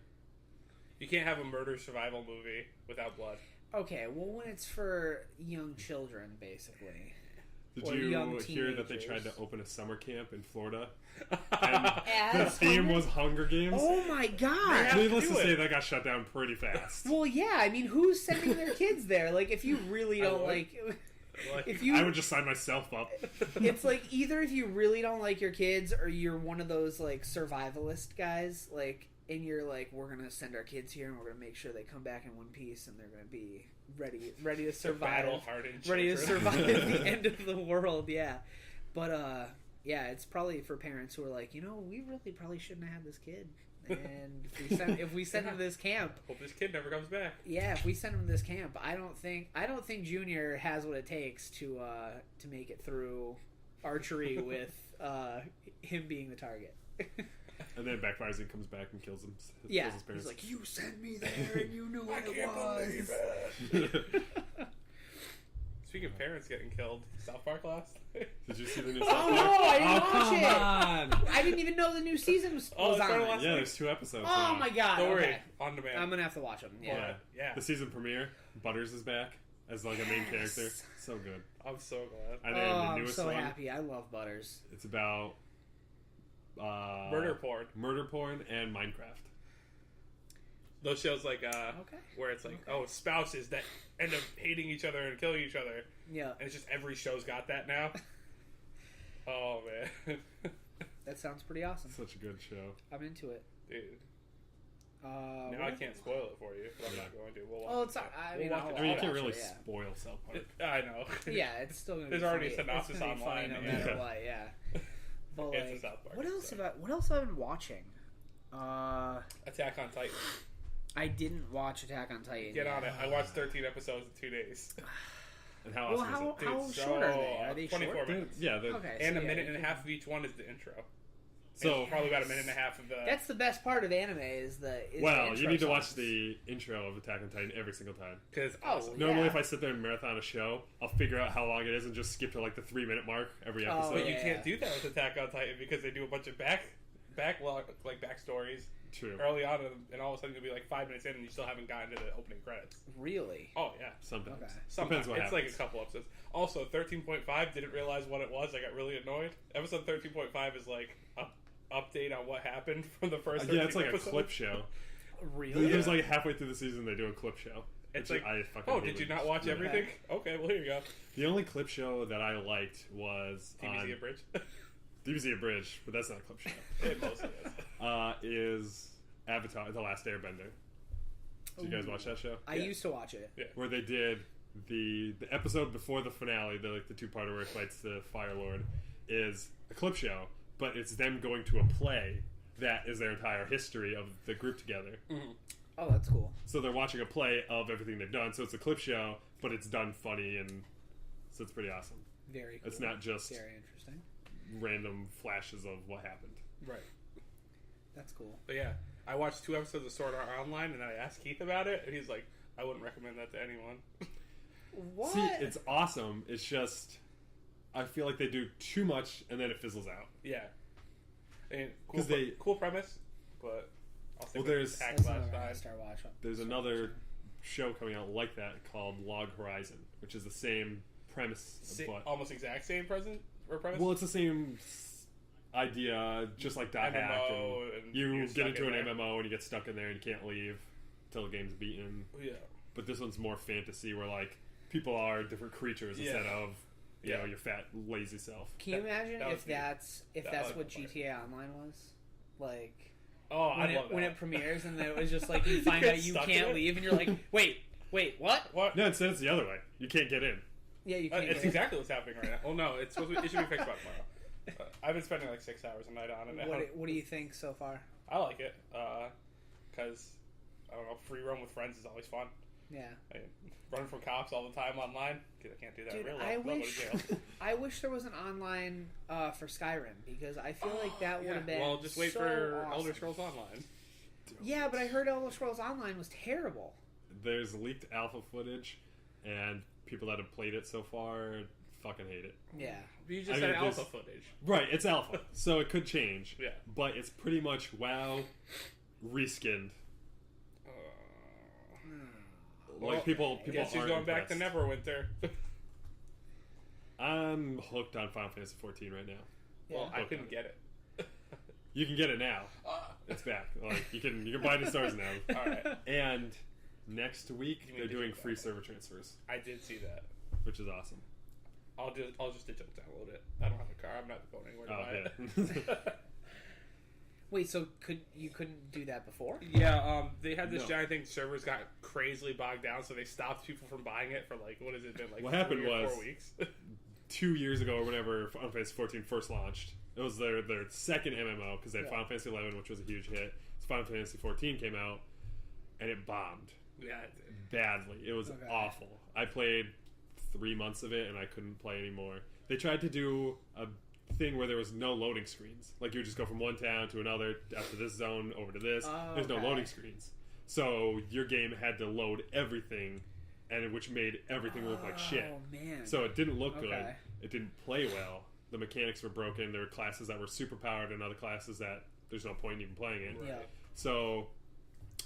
You can't have a murder survival movie without blood. Okay, well, when it's for young children, basically. Did or you hear that they tried to open a summer camp in Florida? And the theme was Hunger Games? Oh my god! Needless to say, that got shut down pretty fast. Well, yeah, I mean, who's sending their kids there? Like, if you really don't I would just sign myself up. It's like either if you really don't like your kids or you're one of those like survivalist guys, like, and you're like, we're gonna send our kids here and we're gonna make sure they come back in one piece and they're gonna be ready to survive, ready to survive the end of the world. Yeah, but yeah, it's probably for parents who are like, we really probably shouldn't have had this kid. And if we send him to this camp, hope this kid never comes back. Yeah, if we send him to this camp, I don't think Junior has what it takes to make it through archery with him being the target. And then backfires and comes back and kills him. Yeah, kills his parents. He's like, you sent me there and you knew what it was. Believe it. Speaking of parents getting killed, South Park lost. Did you see the new Oh South Park? no, I didn't watch on. it. I didn't even know the new season was on. Yeah, there's 2 episodes. Oh now. my god! Don't worry, okay. on demand. I'm gonna have to watch them. Yeah. The season premiere, Butters is back as like a main character. So good. I'm so glad. And then the I'm newest so one, happy. I love Butters. it's about Murder porn and Minecraft. Those shows like where it's like spouses that end up hating each other and killing each other. Yeah, and it's just every show's got that now. Oh man, that sounds pretty awesome. Such a good show. I'm into it, dude. Now I can't spoil it for you, but I'm not going to. We'll watch it. You can't really spoil South Park. I know. Yeah, it's still gonna. There's be already funny. a synopsis online. No matter what, yeah. But It's a South Park, what else have I been watching? Attack on Titan. I didn't watch Attack on Titan. Get on it. I watched 13 episodes in 2 days. And how awesome is it? How Dude, short are they? Are they 24 short? minutes. Yeah, Okay, And so a minute and a half of each one is the intro. So probably about a minute and a half of the. That's the best part of anime is the. You need to watch the intro of Attack on Titan every single time. Because awesome. Normally, if I sit there and marathon a show, I'll figure out how long it is and just skip to like the 3-minute mark every episode. But you can't do that with Attack on Titan because they do a bunch of backlog backstories. True. Early on, and all of a sudden you'll be like 5 minutes in and you still haven't gotten to the opening credits. Really? Oh yeah. Sometimes. Okay. Depends what it's happens. like a couple episodes. Also, 13.5 didn't realize what it was. I got really annoyed. Episode 13.5 is like a update on what happened from the first. Yeah, it's like episodes. a clip show. Really? There's like halfway through the season they do a clip show. It's like, I fucking did you not watch everything? Okay, well here you go. The only clip show that I liked was DBZ Abridged. DBZ Abridged, but that's not a clip show. It mostly is. Is Avatar: The Last Airbender? Did you guys watch that show? I used to watch it. Yeah. Where they did the episode before the finale, the 2-parter where it fights the Fire Lord, is a clip show, but it's them going to a play that is their entire history of the group together. Mm-hmm. Oh, that's cool. So they're watching a play of everything they've done. So it's a clip show, but it's done funny, and so it's pretty awesome. Very cool. It's not just very interesting random flashes of what happened. Right. That's cool. But yeah, I watched 2 episodes of Sword Art Online, and I asked Keith about it, and he's like, I wouldn't recommend that to anyone. What? See, it's awesome. It's just, I feel like they do too much, and then it fizzles out. Yeah. I mean, cool premise, but I'll say there's Start watching. There's another show coming out like that called Log Horizon, which is the same premise, but almost exact same premise. Well, it's the same idea, just like Dot Hack. And you get into an MMO and you get stuck in there and you can't leave until the game's beaten. Yeah. But this one's more fantasy, where like people are different creatures instead of you know, your fat lazy self. Can you imagine if that's what GTA Online was? Like, when it premieres and then it was just like you find out you can't leave and you're like, wait, what? No, instead it's the other way. You can't get in. Yeah, you can. It's exactly what's happening right now. Well, no, it should be fixed by tomorrow. I've been spending like 6 hours a night on it. What do you think so far? I like it because I don't know, free roam with friends is always fun. Yeah. I mean, running from cops all the time online. I can't do that. Dude, in real life. I I'll go to wish jail. I wish there was an online for Skyrim because I feel like that would have been. Well, just wait so for awesome. Elder Scrolls Online. Yeah, but I heard Elder Scrolls Online was terrible. There's leaked alpha footage, and people that have played it so far fucking hate it. Yeah. You just said alpha footage. Right, it's alpha, so it could change. Yeah. But it's pretty much WoW reskinned. Like people Guess who's aren't going back to impressed. Neverwinter? I'm hooked on Final Fantasy XIV right now. Well, I couldn't get it. You can get it now. It's back. Like you can buy the stars now. All right. And next week You mean they're doing digital free download? server transfers, I did see that. which is awesome. I'll just digital download it. I don't have a car. I'm not going anywhere to buy it. Wait, so you couldn't do that before? Yeah, they had this No. giant thing. Servers got crazily bogged down, so they stopped people from buying it for like what has it been like? What happened 3 or was- 4 weeks. 2 years ago or whenever Final Fantasy XIV first launched, it was their second MMO because they had Final Fantasy XI, which was a huge hit. So Final Fantasy XIV came out, and it bombed Yeah, badly. It was awful. I played 3 months of it, and I couldn't play anymore. They tried to do a thing where there was no loading screens. Like, you would just go from one town to another, after this zone, over to this. There's no loading screens. So your game had to load everything, and which made everything look like shit. Oh, man. So it didn't look good. Okay. It didn't play well. The mechanics were broken. There were classes that were super powered and other classes that there's no point in even playing it. Yeah. So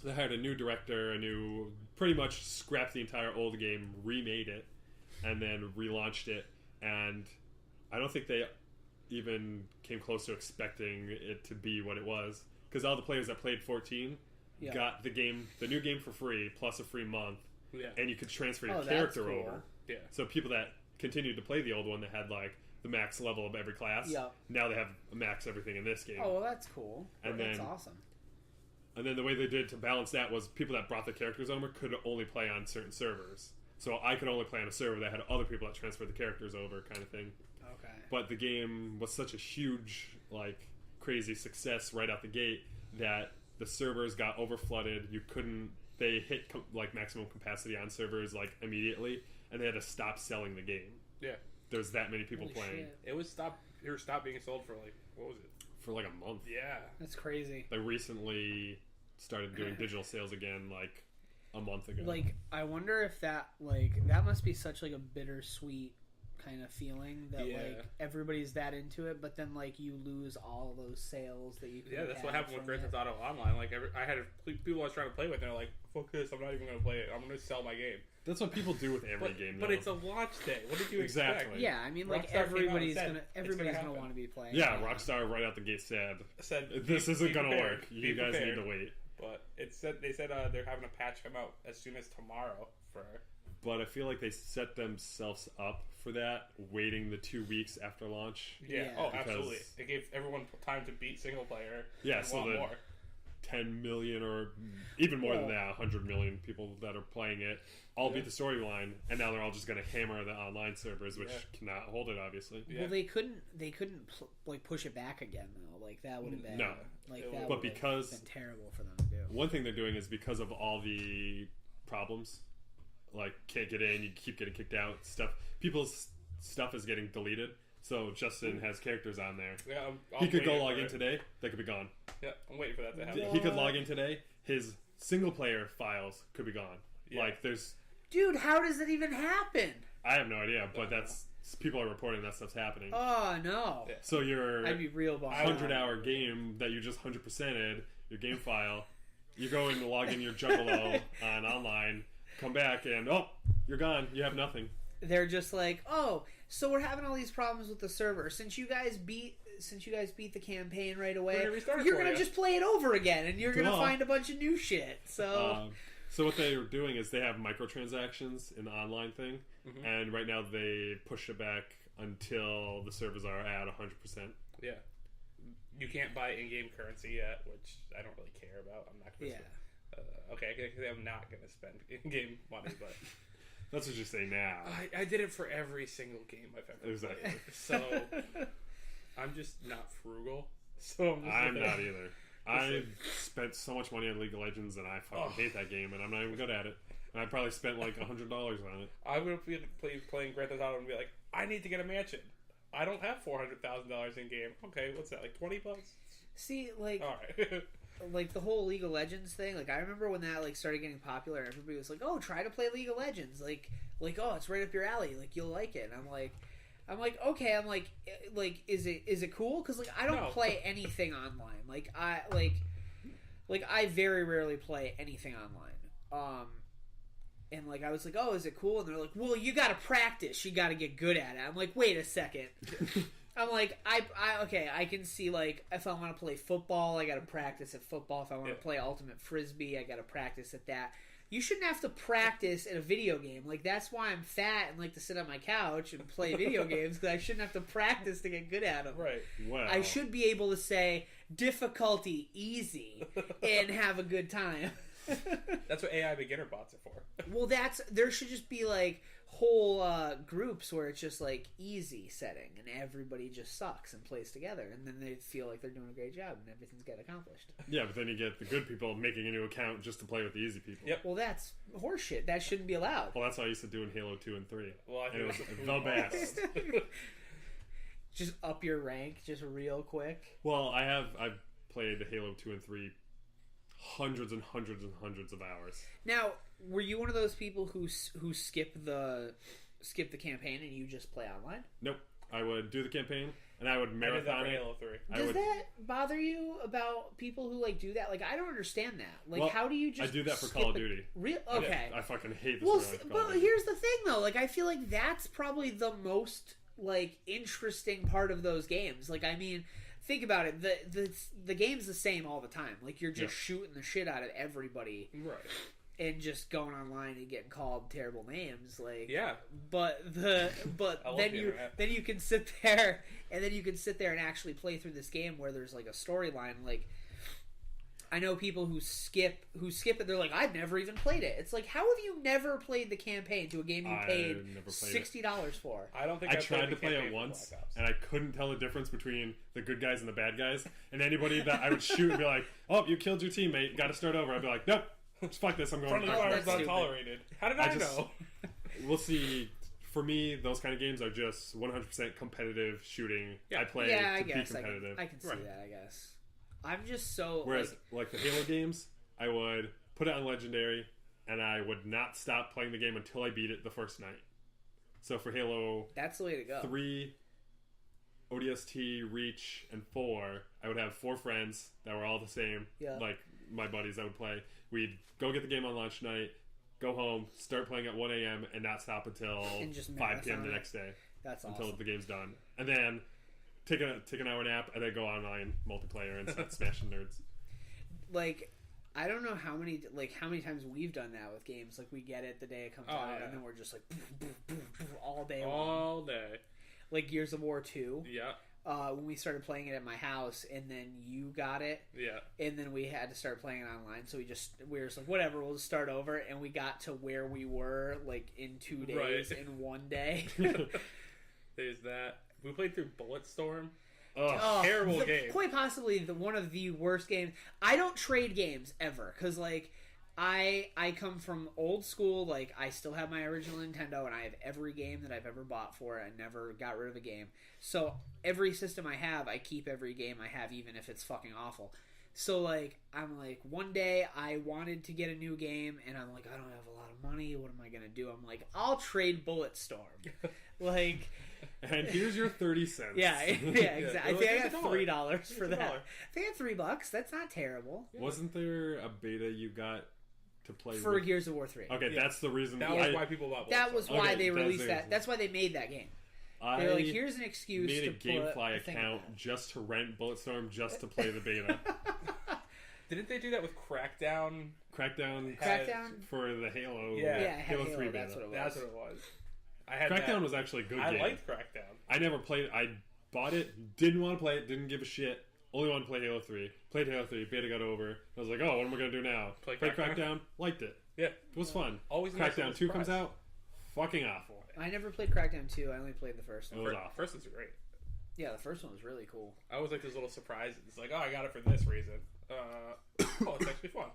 they hired a new director, pretty much scrapped the entire old game, remade it, and then relaunched it. And I don't think they even came close to expecting it to be what it was. Because all the players that played 14 got the new game for free, plus a free month. yeah, And you could transfer your Oh, that's character cool. over. yeah. So people that continued to play the old one that had like the max level of every class, Yep. now they have max everything in this game. Oh, well, that's cool. And That's then- awesome. And then the way they did to balance that was people that brought the characters over could only play on certain servers. So I could only play on a server that had other people that transferred the characters over, kind of thing. Okay. But the game was such a huge, like, crazy success right out the gate that the servers got overflooded. They hit like maximum capacity on servers like immediately, and they had to stop selling the game. Yeah. There was that many people Holy playing shit. It was stopped being sold for like what was it? for like a month. Yeah. That's crazy. They recently started doing digital sales again like a month ago. Like, I wonder if that must be such like a bittersweet kind of feeling that Yeah. like everybody's that into it, but then like you lose all those sales that you could Yeah, that's what have happened with from Grand it. Theft Auto Online. Like I had people I was trying to play with, and they're like, "Fuck this! I'm not even going to play it. I'm going to sell my game." That's what people do with every But, game. but though. it's a launch day. What did you Exactly. expect? Yeah, I mean, like Rockstar came out and everybody's said, gonna "It's gonna want happen." to be playing. Yeah, it. Rockstar right out the gate said, Said "This isn't gonna prepared. work. Be You guys prepared." need to wait." But they said they're having a patch come out as soon as tomorrow for. But I feel like they set themselves up for that, waiting the 2 weeks after launch. Yeah. Yeah. Oh, Because- absolutely. It gave everyone time to beat single player. Yeah, and so want the more. 10 million or even more than Well- that, 100 million people that are playing it all beat the storyline, and now they're all just going to hammer the online servers, which cannot hold it, obviously. Yeah. Well, they couldn't like push it back again though. Like that would have been No. like But that But would've because been terrible for them to do. one thing they're doing is because of all the problems, like can't get in, you keep getting kicked out, people's stuff is getting deleted. So Justin has characters on there. Yeah, He could go waiting log for in it. today, they could be gone. Yeah, I'm waiting for that to happen. He could log in today, his single player files could be gone. Yeah. Like there's Dude, how does that even happen? I have no idea, but that's people are reporting that stuff's happening. Oh no, Yeah. So your I'd be real bummed. 100-hour game that you just 100%ed, your game file, you go in to log in your Juggalo on online, come back, and you're gone. You have nothing. They're just like, oh, so we're having all these problems with the server. Since you guys beat the campaign right away, We're gonna restart it you're for gonna you." just play it over again, and you're gonna Duh. find a bunch of new shit. So So what they're doing is they have microtransactions in the online thing, and right now they pushed it back until the servers are at 100%. Yeah. You can't buy in-game currency yet, which I don't really care about. I'm not going to yeah, spend. Okay, I'm not going to spend in-game money, but That's what you say now. I did it for every single game I've ever Exactly. played. So I'm just not frugal. So I'm not either. I spent so much money on League of Legends, and I fucking hate that game, and I'm not even good at it. And I probably spent like $100 on it. I would be playing Grand Theft Auto and be like, I need to get a mansion. I don't have $400,000 in game. Okay, what's that? Like $20? See, like, All right. like the whole League of Legends thing. Like, I remember when that like started getting popular. Everybody was like, "Oh, try to play League of Legends." Like, oh, it's right up your alley. Like, you'll like it. And I'm like, okay. I'm like, is it cool? Because like, I don't play anything online. Like, I very rarely play anything online. And like, I was like, oh, is it cool? And they're like, well, you got to practice. You got to get good at it. I'm like, wait a second. I'm like, I can see, like, if I want to play football, I got to practice at football. If I want to play ultimate frisbee, I got to practice at that. You shouldn't have to practice at a video game. Like, that's why I'm fat and like to sit on my couch and play video games, because I shouldn't have to practice to get good at them. Right. Well, I should be able to say difficulty easy and have a good time. That's what AI beginner bots are for. Well, there should just be like whole groups where it's just like easy setting and everybody just sucks and plays together, and then they feel like they're doing a great job and everything's get accomplished. Yeah, but then you get the good people making a new account just to play with the easy people. Yep. Well, that's horseshit. That shouldn't be allowed. Well, that's what I used to do in Halo 2 and 3. Well, I and it was think the best. Just up your rank just real quick. Well, I've played Halo 2 and 3 hundreds and hundreds and hundreds of hours. Now, were you one of those people who skip the campaign and you just play online? Nope. I would do the campaign and I would marathon I did that for it. Halo 3. Does that bother you about people who like do that? Like, I don't understand that. Like, Well, how do you just I do that for skip Call of Duty. Real okay. I fucking hate this. Well, Call of but Duty. here's the thing, though. Like, I feel like that's probably the most like interesting part of those games. Like, I mean, think about it. The game's the same all the time. Like, you're just shooting the shit out of everybody, Right. and just going online and getting called terrible names. Like, Yeah. But then you can sit there and actually play through this game where there's like a storyline. Like, I know people who skip it. They're like, I've never even played it. It's like, how have you never played the campaign to a game you paid $60 for? I don't think I tried to play it once, and I couldn't tell the difference between the good guys and the bad guys. And anybody that I would shoot and be like, "Oh, you killed your teammate. Got to start over." I'd be like, "Nope, fuck this. I'm going." Front of the car is untolerated. How did I know? We'll see. For me, those kind of games are just 100% competitive shooting. Yeah. I play Yeah, I to guess be competitive. I can see that. I guess I'm just so. Whereas, like the Halo games, I would put it on Legendary, and I would not stop playing the game until I beat it the first night. So for Halo that's the way to go. 3, ODST, Reach, and 4, I would have 4 friends that were all the same, like my buddies that would play. We'd go get the game on launch night, go home, start playing at 1 a.m., and not stop until 5 p.m. the next day. That's awesome. Until the game's done. And then take an hour nap, and then go online multiplayer and start smashing nerds. Like, I don't know how many times we've done that with games. Like, we get it the day it comes out, and then we're just like all day long. All day. Like Gears of War 2. Yeah. When we started playing it at my house, and then you got it. Yeah. And then we had to start playing it online, so we were just like, whatever, we'll just start over. And we got to where we were, like, in 2 days, in 1 day. There's that. We played through Bulletstorm. Terrible game. Quite possibly one of the worst games. I don't trade games ever, because, like, I come from old school. Like, I still have my original Nintendo, and I have every game that I've ever bought for it. I never got rid of a game. So every system I have, I keep every game I have, even if it's fucking awful. So, like, I'm like, one day I wanted to get a new game, and I'm like, I don't have a lot of money. What am I gonna do? I'm like, I'll trade Bulletstorm. Like, and here's your 30 cents. Yeah, exactly. I think I got $3 for that. $1. I think I got $3. That's not terrible. Wasn't there a beta you got to play for Gears of War 3? Okay, that's the reason. That was why people bought Bulletstorm. That was why they released that. That's why they made that game. They were like, here's an excuse made to a GameFly account just to rent Bulletstorm just to play the beta. Didn't they do that with Crackdown? Crackdown for the Halo. Yeah, Halo 3 beta. That's what it was. I had Crackdown was actually a good game. I liked Crackdown. I never played it. I bought it, didn't want to play it, didn't give a shit. Only wanted to play Halo 3. Played Halo 3, beta got over. I was like, what am I going to do now? Play Crackdown, liked it. Yeah. It was fun. Always Crackdown 2 comes out, fucking awful. I never played Crackdown 2. I only played the first It one. was awful. First one's great. Yeah, the first one was really cool. I always like those little surprises. It's like, oh, I got it for this reason. Oh, it's actually fun.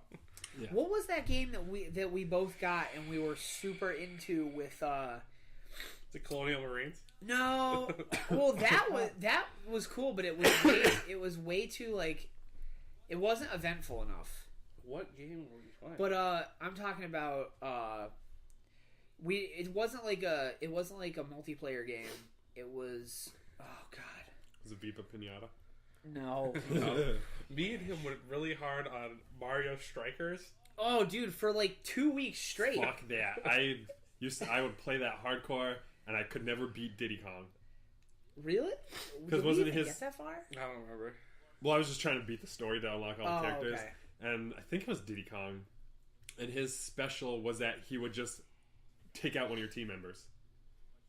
Yeah. What was that game that we both got and we were super into with The Colonial Marines. No, well that was cool, but it was way too like it wasn't eventful enough. What game were you playing? But I'm talking about it wasn't like a multiplayer game. It was Was it Viva Pinata? No. Me and him went really hard on Mario Strikers. Oh, dude, for like 2 weeks straight. Fuck that. I would play that hardcore, and I could never beat Diddy Kong. Really? Because Did wasn't we even his get that far? I don't remember. Well, I was just trying to beat the story to unlock all the characters, okay. and I think it was Diddy Kong, and his special was that he would just take out one of your team members.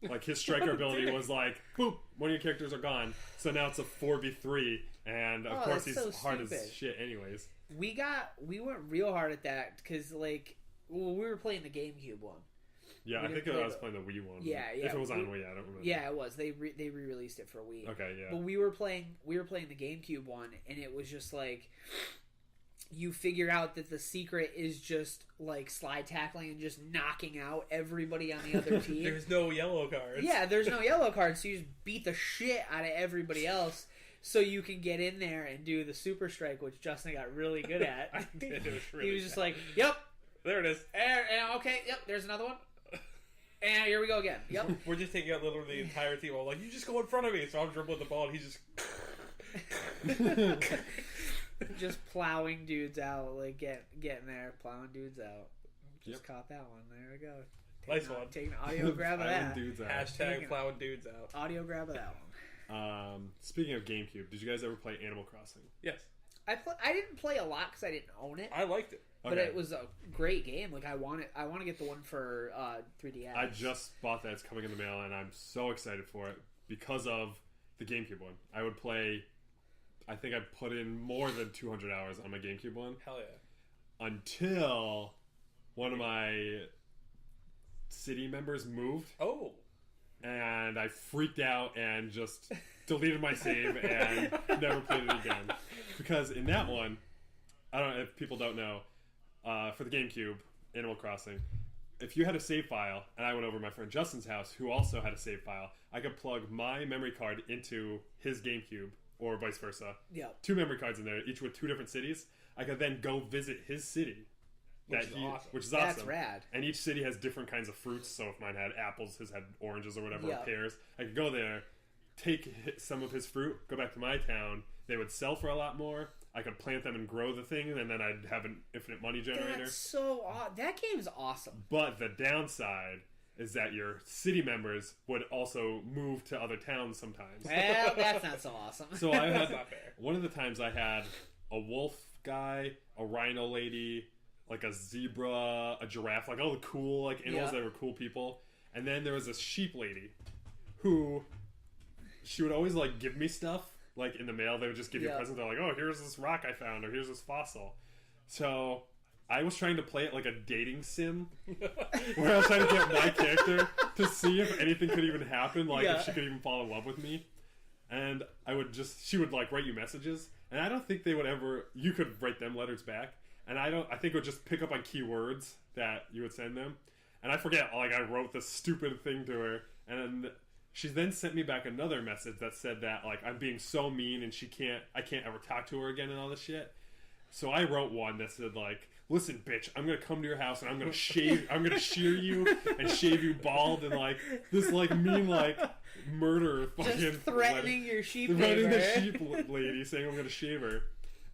Like his striker ability was like, boop, one of your characters are gone. So now it's a 4v3, and of course he's so hard as stupid. shit, anyways. We went real hard at that because we were playing the GameCube one. Yeah, We I didn't think play I was the- playing the Wii one. Yeah. If it was on Wii, I don't remember. Yeah, it was. They re-released it for Wii. Okay, yeah. But we were playing the GameCube one, and it was just like you figure out that the secret is just like slide tackling and just knocking out everybody on the other team. There's no yellow cards. Yeah, there's no yellow cards, so you just beat the shit out of everybody else, so you can get in there and do the super strike, which Justin got really good at. I did. It was really He was just bad. like, "Yep, There it is. okay, yep, there's another one, and here we go again. Yep." We're just taking out literally the entire team. I'm like, you just go in front of me. So I'm dribbling the ball, and he's just... Just plowing dudes out, like getting there, plowing dudes out. Just Yep. caught that one. There we go. Nice one. Taking an audio grab of Filing that. dudes out. Hashtag plowing dudes out. Audio grab of that one. Speaking of GameCube, did you guys ever play Animal Crossing? Yes. I didn't play a lot because I didn't own it, I liked it. but Okay. it was a great game. Like I want to get the one for 3DS. I just bought that. It's coming in the mail, and I'm so excited for it because of the GameCube one. I would play... I think I put in more than 200 hours on my GameCube one. Hell yeah. Until one of my city members moved, Oh. and I freaked out and just deleted my save and never played it again. Because in that one, I don't know if people don't know, for the GameCube, Animal Crossing, if you had a save file, and I went over to my friend Justin's house, who also had a save file, I could plug my memory card into his GameCube, or vice versa. Yep. 2 memory cards in there, each with 2 different cities. I could then go visit his city. Which is awesome. Which is That's awesome. rad. And each city has different kinds of fruits. So if mine had apples, his had oranges or whatever, Yeah. or pears. I could go there, take some of his fruit, go back to my town. They would sell for a lot more. I could plant them and grow the thing, and then I'd have an infinite money generator. That's so that game's awesome. But the downside is that your city members would also move to other towns sometimes. Well, that's not so awesome. So I That's had not fair. one of the times I had a wolf guy, a rhino lady, like a zebra, a giraffe, like all the cool like animals Yeah. that were cool people. And then there was this sheep lady who she would always like give me stuff like in the mail. They would just give you Yeah. presents. They're like, oh, here's this rock I found, or here's this fossil. So I was trying to play it like a dating sim, where I was trying to get my character to see if anything could even happen, like Yeah. if she could even fall in love with me. And she would like write you messages, and I don't think they would ever. You could write them letters back, and I think it would just pick up on keywords that you would send them. And I forget, like I wrote this stupid thing to her, and she then sent me back another message that said that like I'm being so mean, and I can't ever talk to her again, and all this shit. So I wrote one that said like, listen, bitch, I'm gonna come to your house and I'm gonna shear you and shave you bald, and like this like mean like murder fucking Just threatening your sheep threatening the neighbor. sheep lady, saying I'm gonna shave her.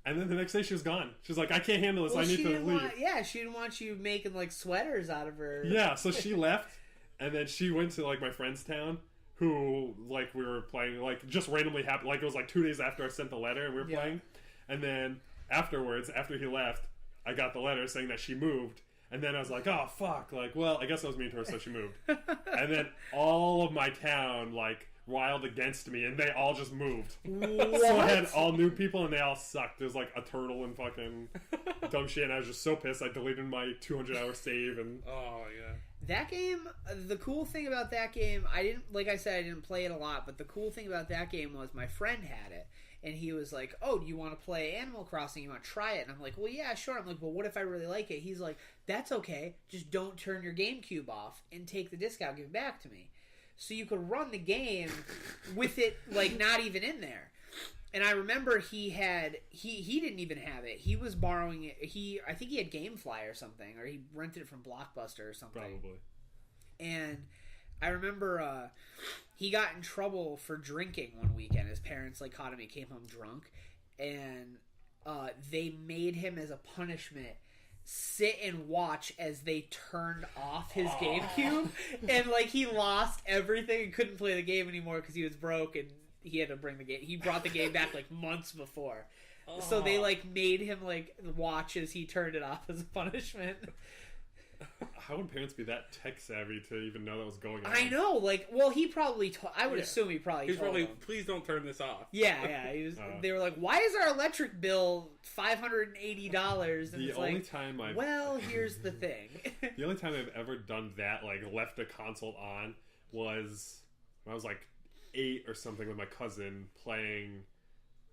And then the next day she was gone. She was like, I can't handle this. Well, I need she to didn't leave. she didn't want you making like sweaters out of her. Yeah, so she left, and then she went to like my friend's town, who like we were playing, like just randomly happened. Like it was like 2 days after I sent the letter, and we were Yeah. playing. And then afterwards, after he left, I got the letter saying that she moved. And then I was like, oh fuck, like, well, I guess I was mean to her, so she moved. And then all of my town like riled against me, and they all just moved. What? So I had all new people, and they all sucked. There's like a turtle and fucking dumb shit, and I was just so pissed. I deleted my 200-hour save, and Oh, yeah. That game, the cool thing about that game, like I said, I didn't play it a lot, but the cool thing about that game was my friend had it, and he was like, oh, do you want to play Animal Crossing? You want to try it? And I'm like, well, yeah, sure. I'm like, well, what if I really like it? He's like, that's okay. Just don't turn your GameCube off and take the disc out, give it back to me. So you could run the game with it, like, not even in there. And I remember he didn't even have it. He was borrowing it. I think he had GameFly or something, or he rented it from Blockbuster or something. Probably. And I remember he got in trouble for drinking one weekend. His parents like caught him. He came home drunk, and they made him as a punishment sit and watch as they turned off his GameCube, and like he lost everything and couldn't play the game anymore because he was broke and he had to bring the game. He brought the game back like months before. So they like made him like watch as he turned it off as a punishment. How would parents be that tech savvy to even know that was going on? I know, like, well, he probably. I would assume he probably. He's told probably, them. please don't turn this off. Yeah. He was. They were like, "Why is our electric bill $580?" And The it's only like, time I've well, here's the thing. the only time I've ever done that, like left a console on, was when I was like 8 or something with my cousin playing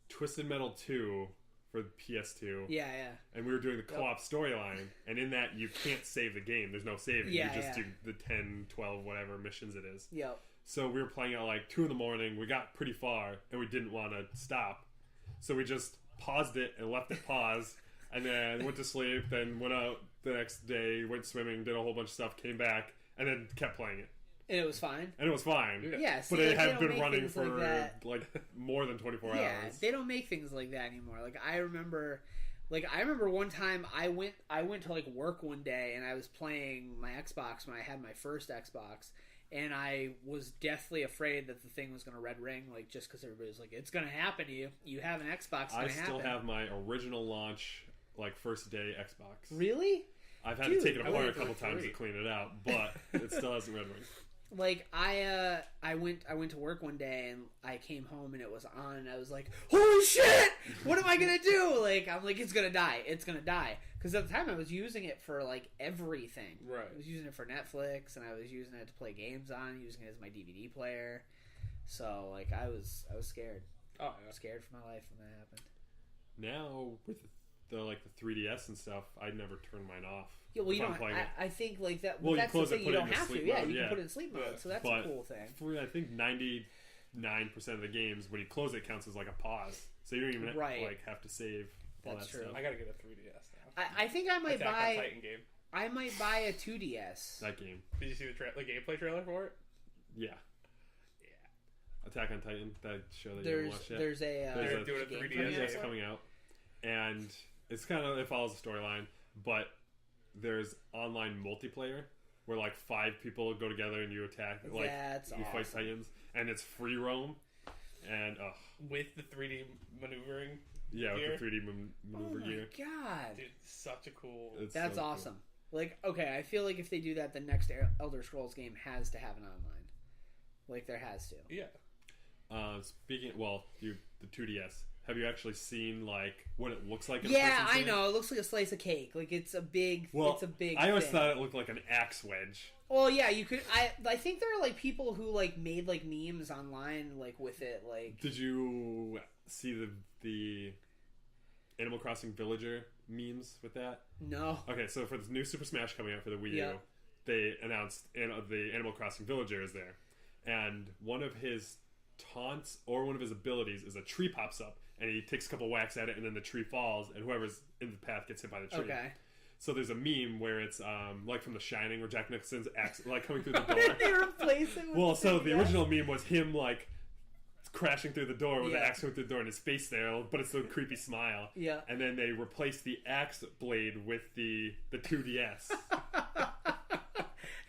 Twisted Metal 2 for the PS2. Yeah. And we were doing the co-op storyline, and in that you can't save the game. There's no saving. Yeah, you just yeah. do the 10, 12, whatever missions it is. Yep. So we were playing at like 2 in the morning. We got pretty far, and we didn't want to stop. So we just paused it and left it pause, and then went to sleep, then went out the next day, went swimming, did a whole bunch of stuff, came back, and then kept playing it. And it was fine. And it was fine. Yeah, see, but it like, had they don't been make running things for like that. more than 24 Yeah, hours. they don't make things like that anymore. Like I remember one time I went to like work one day and I was playing my Xbox when I had my first Xbox, and I was deathly afraid that the thing was going to red ring, like just because everybody was like, it's going to happen to you. You have an Xbox. It's I gonna still happen. have my original launch, like first day Xbox. Really? I've had Dude, to take it I apart a went couple for times to 3. clean it out, but it still hasn't red ring. Like I went to work one day and I came home and it was on and I was like, holy shit, what am I gonna do? Like I'm like, it's gonna die, because at the time I was using it for like everything. Right. I was using it for Netflix and I was using it to play games on, using it as my DVD player. So like I was scared. Oh, I yeah. was scared for my life when that happened. Now with the 3DS and stuff, I never turn mine off. Yeah, well, if you I'm don't. playing it. I think like that. Well, you that's the close it, thing. put You it don't in have sleep to. Yeah, mode, you yeah. can put it in sleep mode. So that's But a cool thing. For I think 99% of the games, when you close it, counts as like a pause, so you don't even Right. like have to save all That's that true. stuff. I gotta get a 3DS now. I think I might Attack on buy. Titan game. I might buy a 2DS. That game, Did you see the gameplay trailer for it? yeah. Attack on Titan, that show that you haven't There's watched yet. there's a There's a doing a game 3DS coming out. It's coming out, and it's kind of, it follows the storyline, but there's online multiplayer where like 5 people go together and you attack, like That's you fight awesome. Titans, and it's free roam, and With the 3D maneuvering. yeah, Gear? with the 3D Oh maneuver my gear. god, Dude, such a cool. It's that's so cool. awesome. Like, okay, I feel like if they do that, the next Elder Scrolls game has to have an online. Like, there has to. Yeah. Speaking, the 2DS. Have you actually seen like what it looks like? In a Yeah, person's I hand? know. It looks like a slice of cake. Like it's a big. Well, it's a big. I always thing. thought it looked like an axe wedge. Well, yeah, you could. I think there are like people who like made like memes online like with it. Like, Did you see the Animal Crossing Villager memes with that? no. Okay, so for this new Super Smash coming out for the Wii Yeah. U, they announced the Animal Crossing Villager is there, and one of his taunts or one of his abilities is a tree pops up and he takes a couple whacks at it and then the tree falls and whoever's in the path gets hit by the tree. Okay. So there's a meme where it's like from The Shining where Jack Nicholson's axe like coming through the How door. did they replace it? With Well, so the 3DS? original meme was him like crashing through the door with Yeah. the axe going through the door and his face there, but it's a creepy smile. Yeah. And then they replaced the axe blade with the 2DS.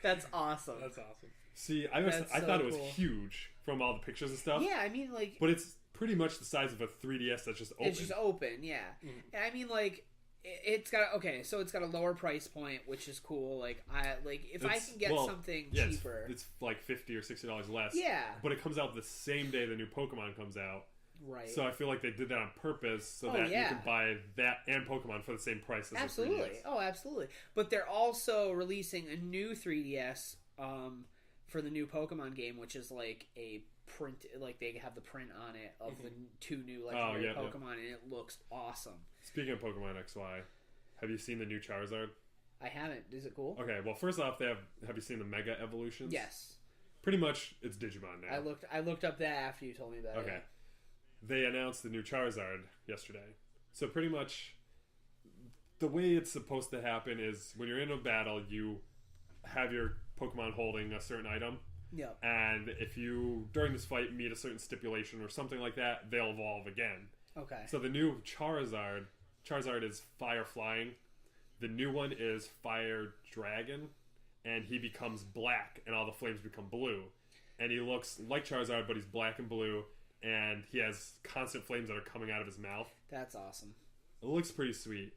That's awesome. That's awesome. See, That's I so thought it was cool. huge from all the pictures and stuff. Yeah, I mean, like But it's pretty much the size of a 3DS that's just open. it's just open. Yeah, and I mean, like it's got so it's got a lower price point, which is cool. Like if I It's- can get well, something yeah, cheaper, it's like $50 or $60 less. Yeah. But it comes out the same day the new Pokemon comes out. Right. So I feel like they did that on purpose so that you can buy that and Pokemon for the same price as the 3DS. Oh, absolutely. But they're also releasing a new 3DS for the new Pokemon game, which is like a print, like they have the print on it of the 2 new legendary Pokemon, and it looks awesome. Speaking of Pokemon XY, have you seen the new Charizard? I haven't. Is it cool? Okay, well, first off, have you seen the Mega Evolutions? Yes. Pretty much, it's Digimon now. I looked up that after you told me about it. Okay. They announced the new Charizard yesterday. So pretty much, the way it's supposed to happen is when you're in a battle, you have your Pokemon holding a certain item. Yep. And if you, during this fight, meet a certain stipulation or something like that, they'll evolve again. Okay. So the new Charizard is Fire Flying. The new one is Fire Dragon. And he becomes black, and all the flames become blue. And he looks like Charizard, but he's black and blue, and he has constant flames that are coming out of his mouth. That's awesome. It looks pretty sweet.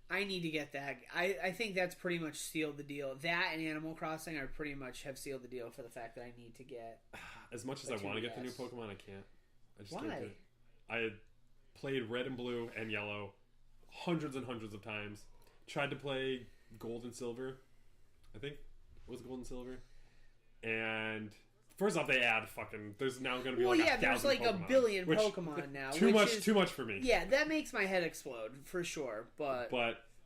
I need to get that. I think that's pretty much sealed the deal. That and Animal Crossing are pretty much have sealed the deal for the fact that I need to get. As much as I want to get the new Pokemon, I can't. I just can't do it. I had played Red and Blue and Yellow hundreds and hundreds of times. Tried to play Gold and Silver. I think it was Gold and Silver. And first off, they add fucking. There's now going to be there's like Pokemon, a billion Pokemon now. Too much for me. Yeah, that makes my head explode for sure. But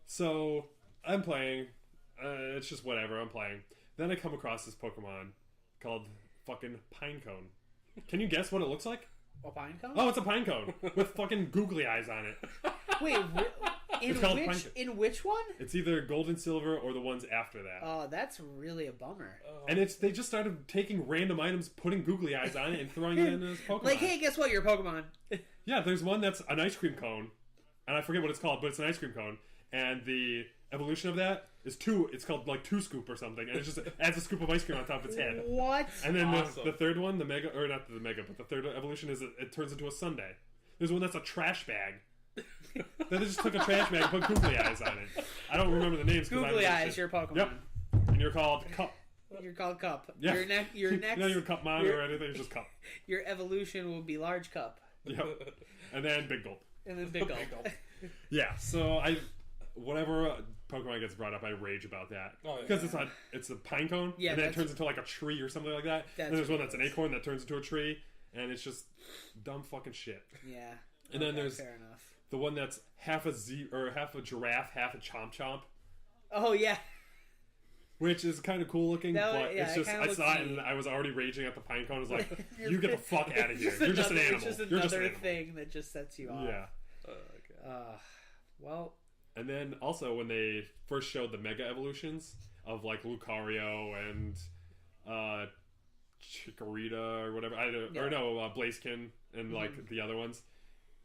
so I'm playing. It's just whatever. I'm playing. Then I come across this Pokemon called fucking Pinecone. Can you guess what it looks like? A pinecone? Oh, it's a pinecone with fucking googly eyes on it. Wait, in which one? It's either Gold and Silver or the ones after that. Oh, that's really a bummer. And they just started taking random items, putting googly eyes on it, and throwing it in as Pokemon. Like, hey, guess what? You're a Pokemon. Yeah, there's one that's an ice cream cone, and I forget what it's called, but it's an ice cream cone. And the evolution of that is it's called like 2 Scoop or something, and it just adds a scoop of ice cream on top of its head. What? And then the third one, the Mega, or not the Mega, but the third evolution is it turns into a sundae. There's one that's a trash bag. They just took a trash bag and put googly eyes on it. I don't remember the names. Googly eyes, your Pokemon. Yep. And you're called Cup. You're called Cup. Yeah. Your next. You're not even Cup Mon or anything. You're just Cup. Your evolution will be Large Cup. Yep. And then Big Gulp. And then Big Gulp. Yeah. So whatever Pokemon gets brought up, I rage about that because it's a pine cone, and then it turns into like a tree or something like that. And there's one that's an acorn that turns into a tree, and it's just dumb fucking shit. Yeah. And then there's fair enough. The one that's half a giraffe, half a chomp chomp. Oh yeah. Which is kind of cool looking, but it's just I saw it and I was already raging at the pine cone. I was like, "You get the fuck out of here! You're just an animal. It's just another thing that just sets you off." Yeah. Well. And then also when they first showed the Mega Evolutions of like Lucario and Chikorita or whatever, Blaziken and like the other ones,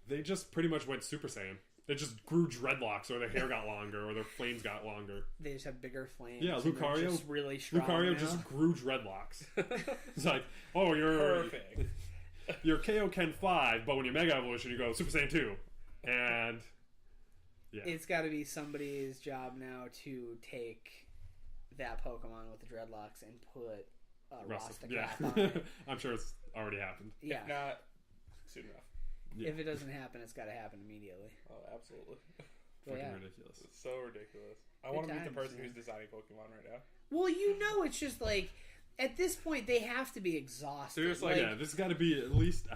they just pretty much went Super Saiyan. They just grew dreadlocks, or their hair got longer, or their flames got longer. They just have bigger flames. Yeah, Lucario just really strong. Lucario just grew dreadlocks. It's like, oh, you're perfect. You're Kaioken 5, but when you Mega Evolution, you go Super Saiyan 2, and yeah, it's got to be somebody's job now to take that Pokemon with the dreadlocks and put Rasta cap on it. I'm sure it's already happened. Yeah, if not soon enough. Yeah. If it doesn't happen, it's got to happen immediately. Oh, absolutely. Fucking ridiculous. It's so ridiculous. I want to meet the person who's designing Pokemon right now. Well, it's just like, at this point, they have to be exhausted. Seriously, yeah, this has got to be at least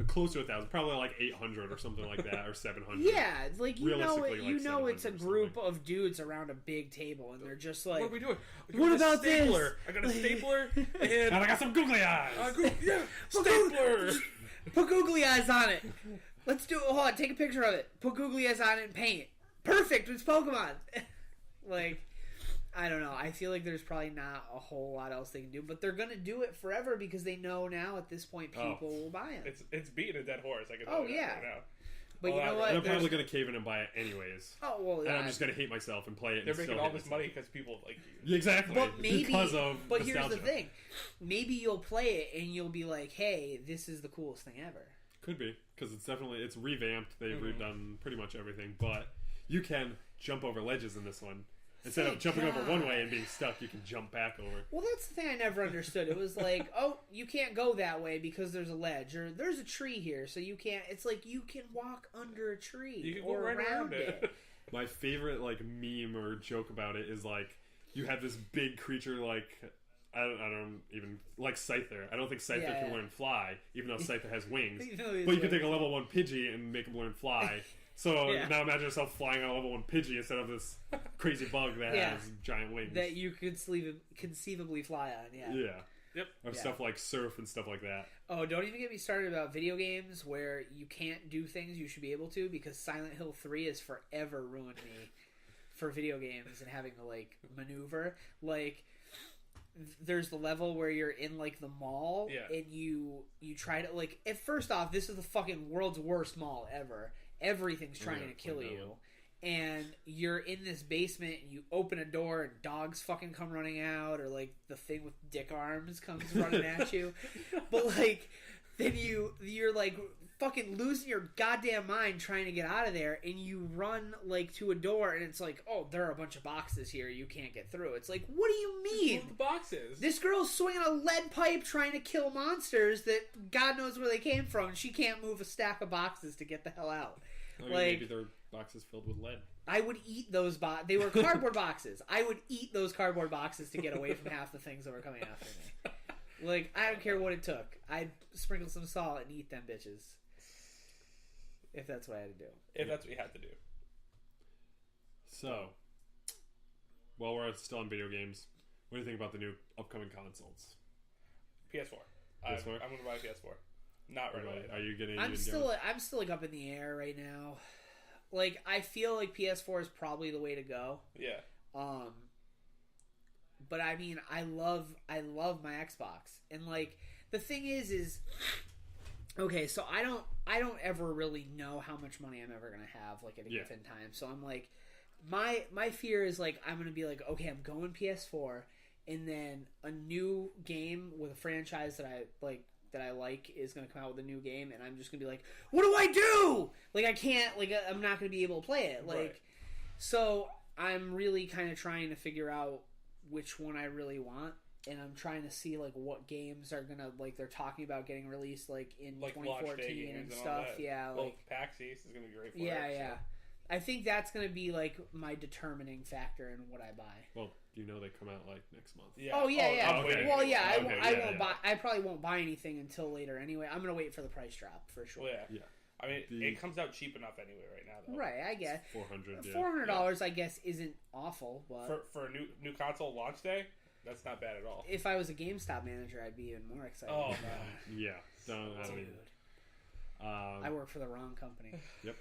close to 1,000. Probably like 800 or something like that, or 700. Yeah, like, it's a group of dudes around a big table, and they're just like, what are we doing? What about this? I got a stapler, and I got some googly eyes. Stapler! Put googly eyes on it. Let's do it. Hold on, take a picture of it. Put googly eyes on it and paint it. Perfect. It's Pokemon. Like, I don't know. I feel like there's probably not a whole lot else they can do, but they're gonna do it forever because they know now at this point people will buy them. It's beating a dead horse. I can tell you that right now. But you know what? And I'm probably going to cave in and buy it anyways. Oh, well, yeah. And I'm just going to hate myself and play it. They're making all this money because people like you. Yeah, exactly. But maybe, because of But nostalgia. here's the thing. Maybe you'll play it and you'll be like, hey, this is the coolest thing ever. Could be. Because it's revamped. They've redone pretty much everything. But you can jump over ledges in this one. Instead of Thank jumping over God. one way and being stuck, you can jump back over. Well, that's the thing I never understood. It was like, oh, you can't go that way because there's a ledge, or there's a tree here, so you can't. It's like you can walk under a tree You can or go right around it. My favorite like meme or joke about it is like you have this big creature like I don't even like Scyther. I don't think Scyther can learn fly, even though Scyther has wings. But you can take a level 1 Pidgey and make him learn fly. So now imagine yourself flying on a level 1 Pidgey instead of this crazy bug that has giant wings that you could conceivably fly on. Yeah. Yep. Or stuff like surf and stuff like that. Oh, don't even get me started about video games where you can't do things you should be able to, because Silent Hill 3 has forever ruined me for video games and having to like maneuver. Like there's the level where you're in like the mall and you try to like first off, this is the fucking world's worst mall ever. Everything's trying to kill you. And you're in this basement and you open a door and dogs fucking come running out, or like the thing with dick arms comes running at you. But like then you're like fucking losing your goddamn mind trying to get out of there, and you run like to a door and it's like, oh, there are a bunch of boxes here, you can't get through. It's like, what do you mean? Move the boxes. This girl's swinging a lead pipe trying to kill monsters that God knows where they came from, and she can't move a stack of boxes to get the hell out. I mean, like, maybe they're boxes filled with lead. I would eat those they were cardboard boxes. I would eat those cardboard boxes to get away from half the things that were coming after me. Like, I don't care what it took. I'd sprinkle some salt and eat them bitches. If that's what I had to do. If that's what you had to do. So, while we're still on video games, what do you think about the new upcoming consoles? PS4. I'm PS4? going to buy a PS4. Not right away. Are you getting? I'm still like up in the air right now. Like, I feel like PS4 is probably the way to go. Yeah. But I mean, I love my Xbox, and like the thing is okay. So I don't ever really know how much money I'm ever gonna have like at a given time. So I'm like, my fear is like I'm gonna be like, okay, I'm going PS4, and then a new game with a franchise that I like is going to come out with a new game, and I'm just going to be like, what do I do? Like, I can't, like, I'm not going to be able to play it. Like, right. So I'm really kind of trying to figure out which one I really want, and I'm trying to see, like, what games are going to, like, they're talking about getting released, like, in like 2014 and stuff. Yeah, well, like, PAX East is going to be great for yeah, it. Yeah. So. I think that's going to be, like, my determining factor in what I buy. Well, you know they come out, like, next month. Yeah. Oh, yeah. Okay. Well, yeah, I Okay, won't buy. I probably won't buy anything until later anyway. I'm going to wait for the price drop, for sure. Well, Yeah. I mean, it comes out cheap enough anyway right now, though. Right, I guess. $400. I guess, isn't awful, but... For a new console launch day, that's not bad at all. If I was a GameStop manager, I'd be even more excited. Oh, about it. Yeah. I Dude. mean, I work for the wrong company. Yep.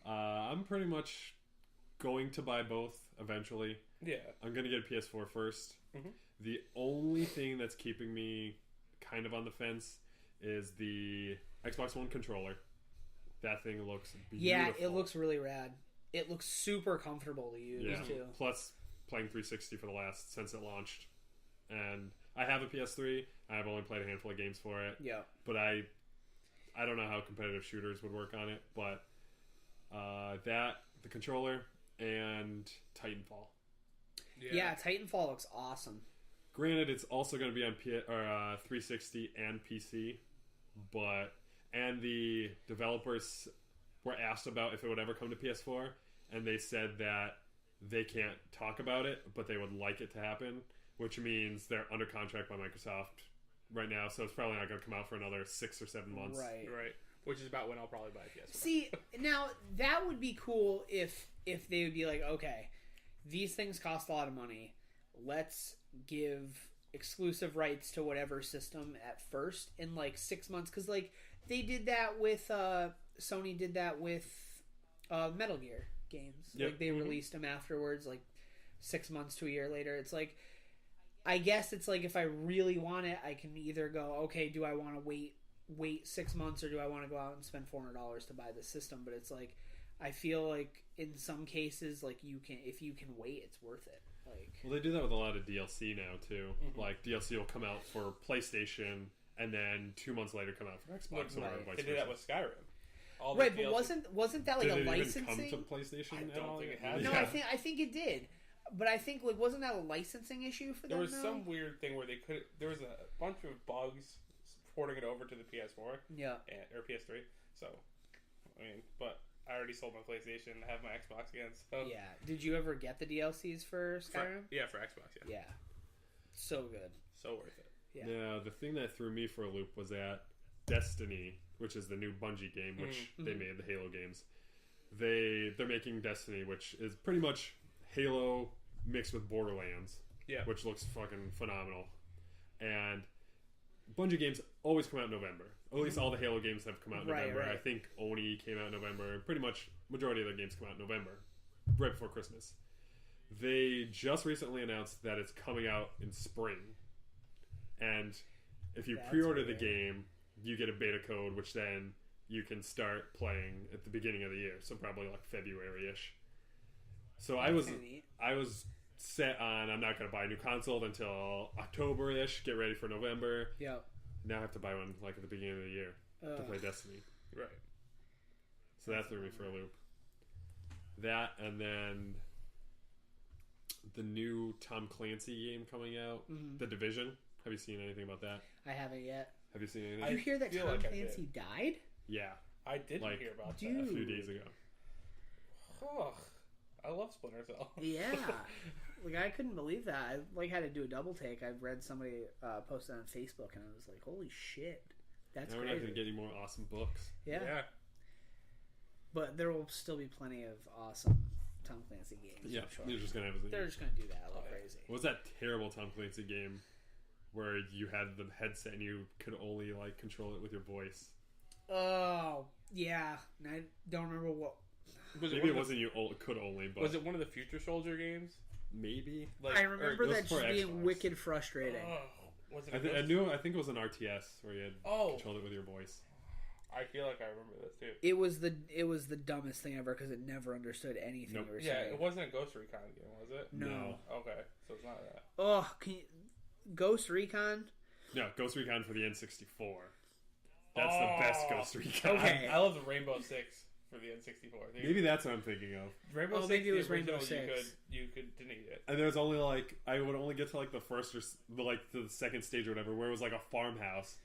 I'm pretty much going to buy both eventually. Yeah. I'm going to get a PS4 first. Mm-hmm. The only thing that's keeping me kind of on the fence is the Xbox One controller. That thing looks beautiful. Yeah, it looks really rad. It looks super comfortable to use, too. Plus, playing 360 since it launched. And I have a PS3. I've only played a handful of games for it. Yeah. But I don't know how competitive shooters would work on it, but the controller, and Titanfall. Yeah, Titanfall looks awesome. Granted, it's also going to be on 360 and PC, and the developers were asked about if it would ever come to PS4, and they said that they can't talk about it, but they would like it to happen, which means they're under contract by Microsoft right now, so it's probably not going to come out for another 6 or 7 months. Right. Which is about when I'll probably buy a PS4. See, now, that would be cool if they would be like, okay, these things cost a lot of money. Let's give exclusive rights to whatever system at first in, like, 6 months. Because, like, they did that with, Sony did that with Metal Gear games. Yep. Like, they released them afterwards, like, 6 months to a year later. It's like, I guess it's like, if I really want it, I can either go, okay, do I want to wait 6 months, or do I want to go out and spend $400 to buy the system? But it's like, I feel like in some cases, like, if you can wait, it's worth it. Like, well, they do that with a lot of DLC now too. Mm-hmm. Like, DLC will come out for PlayStation and then 2 months later come out for Xbox. They did that with Skyrim. all the Right, but DLC. wasn't that like Did a it licensing? even come to PlayStation? I at don't all? think it has. No, Yeah. I think it did. But I think like wasn't that a licensing issue for them? There was though? some weird thing where there was a bunch of bugs porting it over to the PS4 Yeah. or PS3. So, I mean, but I already sold my PlayStation. I have my Xbox again. So Yeah. Did you ever get the DLCs for Skyrim? for Xbox. Yeah. Yeah. So good. So worth it. Yeah. Yeah, the thing that threw me for a loop was that Destiny, which is the new Bungie game, which they made, the Halo games. They're making Destiny, which is pretty much Halo mixed with Borderlands. Yeah. Which looks fucking phenomenal. And Bungie games always come out in November. At least all the Halo games have come out in Right, November. right. I think Oni came out in November, and pretty much majority of their games come out in November, right before Christmas. They just recently announced that it's coming out in spring. And if you That's pre-order the weird. game, you get a beta code, which then you can start playing at the beginning of the year. So probably like February-ish. So I was kinda neat. set on I'm not going to buy a new console until October-ish, get ready for November. Yeah. Now I have to buy one like at the beginning of the year to play Destiny. Right. So that threw me for a loop. That and then the new Tom Clancy game coming out, The Division. Have you seen anything about that? I haven't yet. Have you seen anything? Did you hear that feel Tom like I Clancy died? Yeah, I didn't Like, hear about dude. a few days ago. that. Oh, I love Splinter Cell. Yeah. Like I couldn't believe that. I like had to do a double take. I read somebody post it on Facebook, and I was like, "Holy shit, that's Now we're not crazy." going to get any more awesome books. Yeah. But there will still be plenty of awesome Tom Clancy games. Yeah, I'm sure. they're just going to have. They're just gonna do that like crazy. What was that terrible Tom Clancy game where you had the headset and you could only like control it with your voice? Oh yeah, and I don't remember what. Maybe it wasn't you could only, but Was it one of the Future Soldier games? maybe. Like, I remember it was that for just being Xbox. wicked frustrating. Was it? I think it was an RTS where you had controlled it with your voice. I feel like I remember this too. It was the dumbest thing ever because it never understood anything Nope. you were Yeah, saying. it wasn't a Ghost Recon game, was it? No. Okay, so it's not that. Oh, Ghost Recon? No, Ghost Recon for the N64. That's the best Ghost Recon. Okay. I love the Rainbow Six for the N64. Maybe that's what I'm thinking of. Rainbow Six, maybe it was the original, Rainbow Six. You could delete it. And there's only like I would only get to like the first or like to the second stage or whatever, where it was like a farmhouse,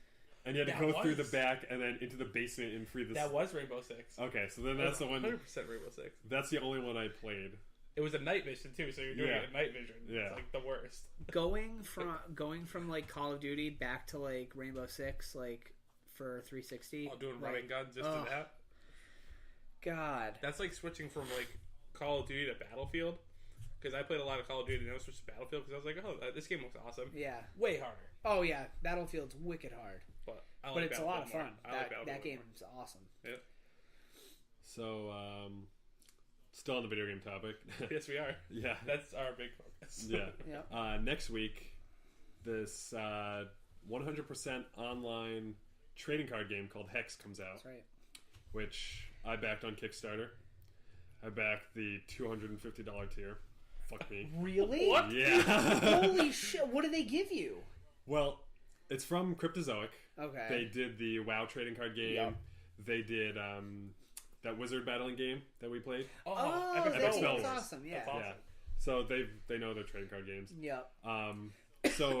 and you had to That go through the was- back and then into the basement and free the. That was Rainbow Six. Okay, so then that's the one. 100% Rainbow Six. That's the only one I played. It was a night vision too, so you're doing Yeah. it at night vision. Yeah. It's like the worst. Going from like Call of Duty back to like Rainbow Six, like for 360. Oh, doing like, running guns just to that. God. That's like switching from like Call of Duty to Battlefield. Because I played a lot of Call of Duty and I was switched to Battlefield because I was like, oh, this game looks awesome. Yeah. Way harder. Oh yeah, Battlefield's wicked hard, But but it's a lot of fun. I like That Battlefield game more. is awesome. Yeah. So, still on the video game topic. Yes, we are. Yeah. That's our big focus. Yeah. Yeah. Next week, this 100% online trading card game called Hex comes out, That's right. which I backed on Kickstarter. I backed the $250 tier. Fuck me. Really? What? Yeah. Holy shit! What did they give you? Well, it's from Cryptozoic. Okay. They did the WoW trading card game. Yep. They did that wizard battling game that we played. Oh, Epic that Spell game's Wars. awesome. Yeah. That's awesome. Yeah. So they know their trading card games. Yep. So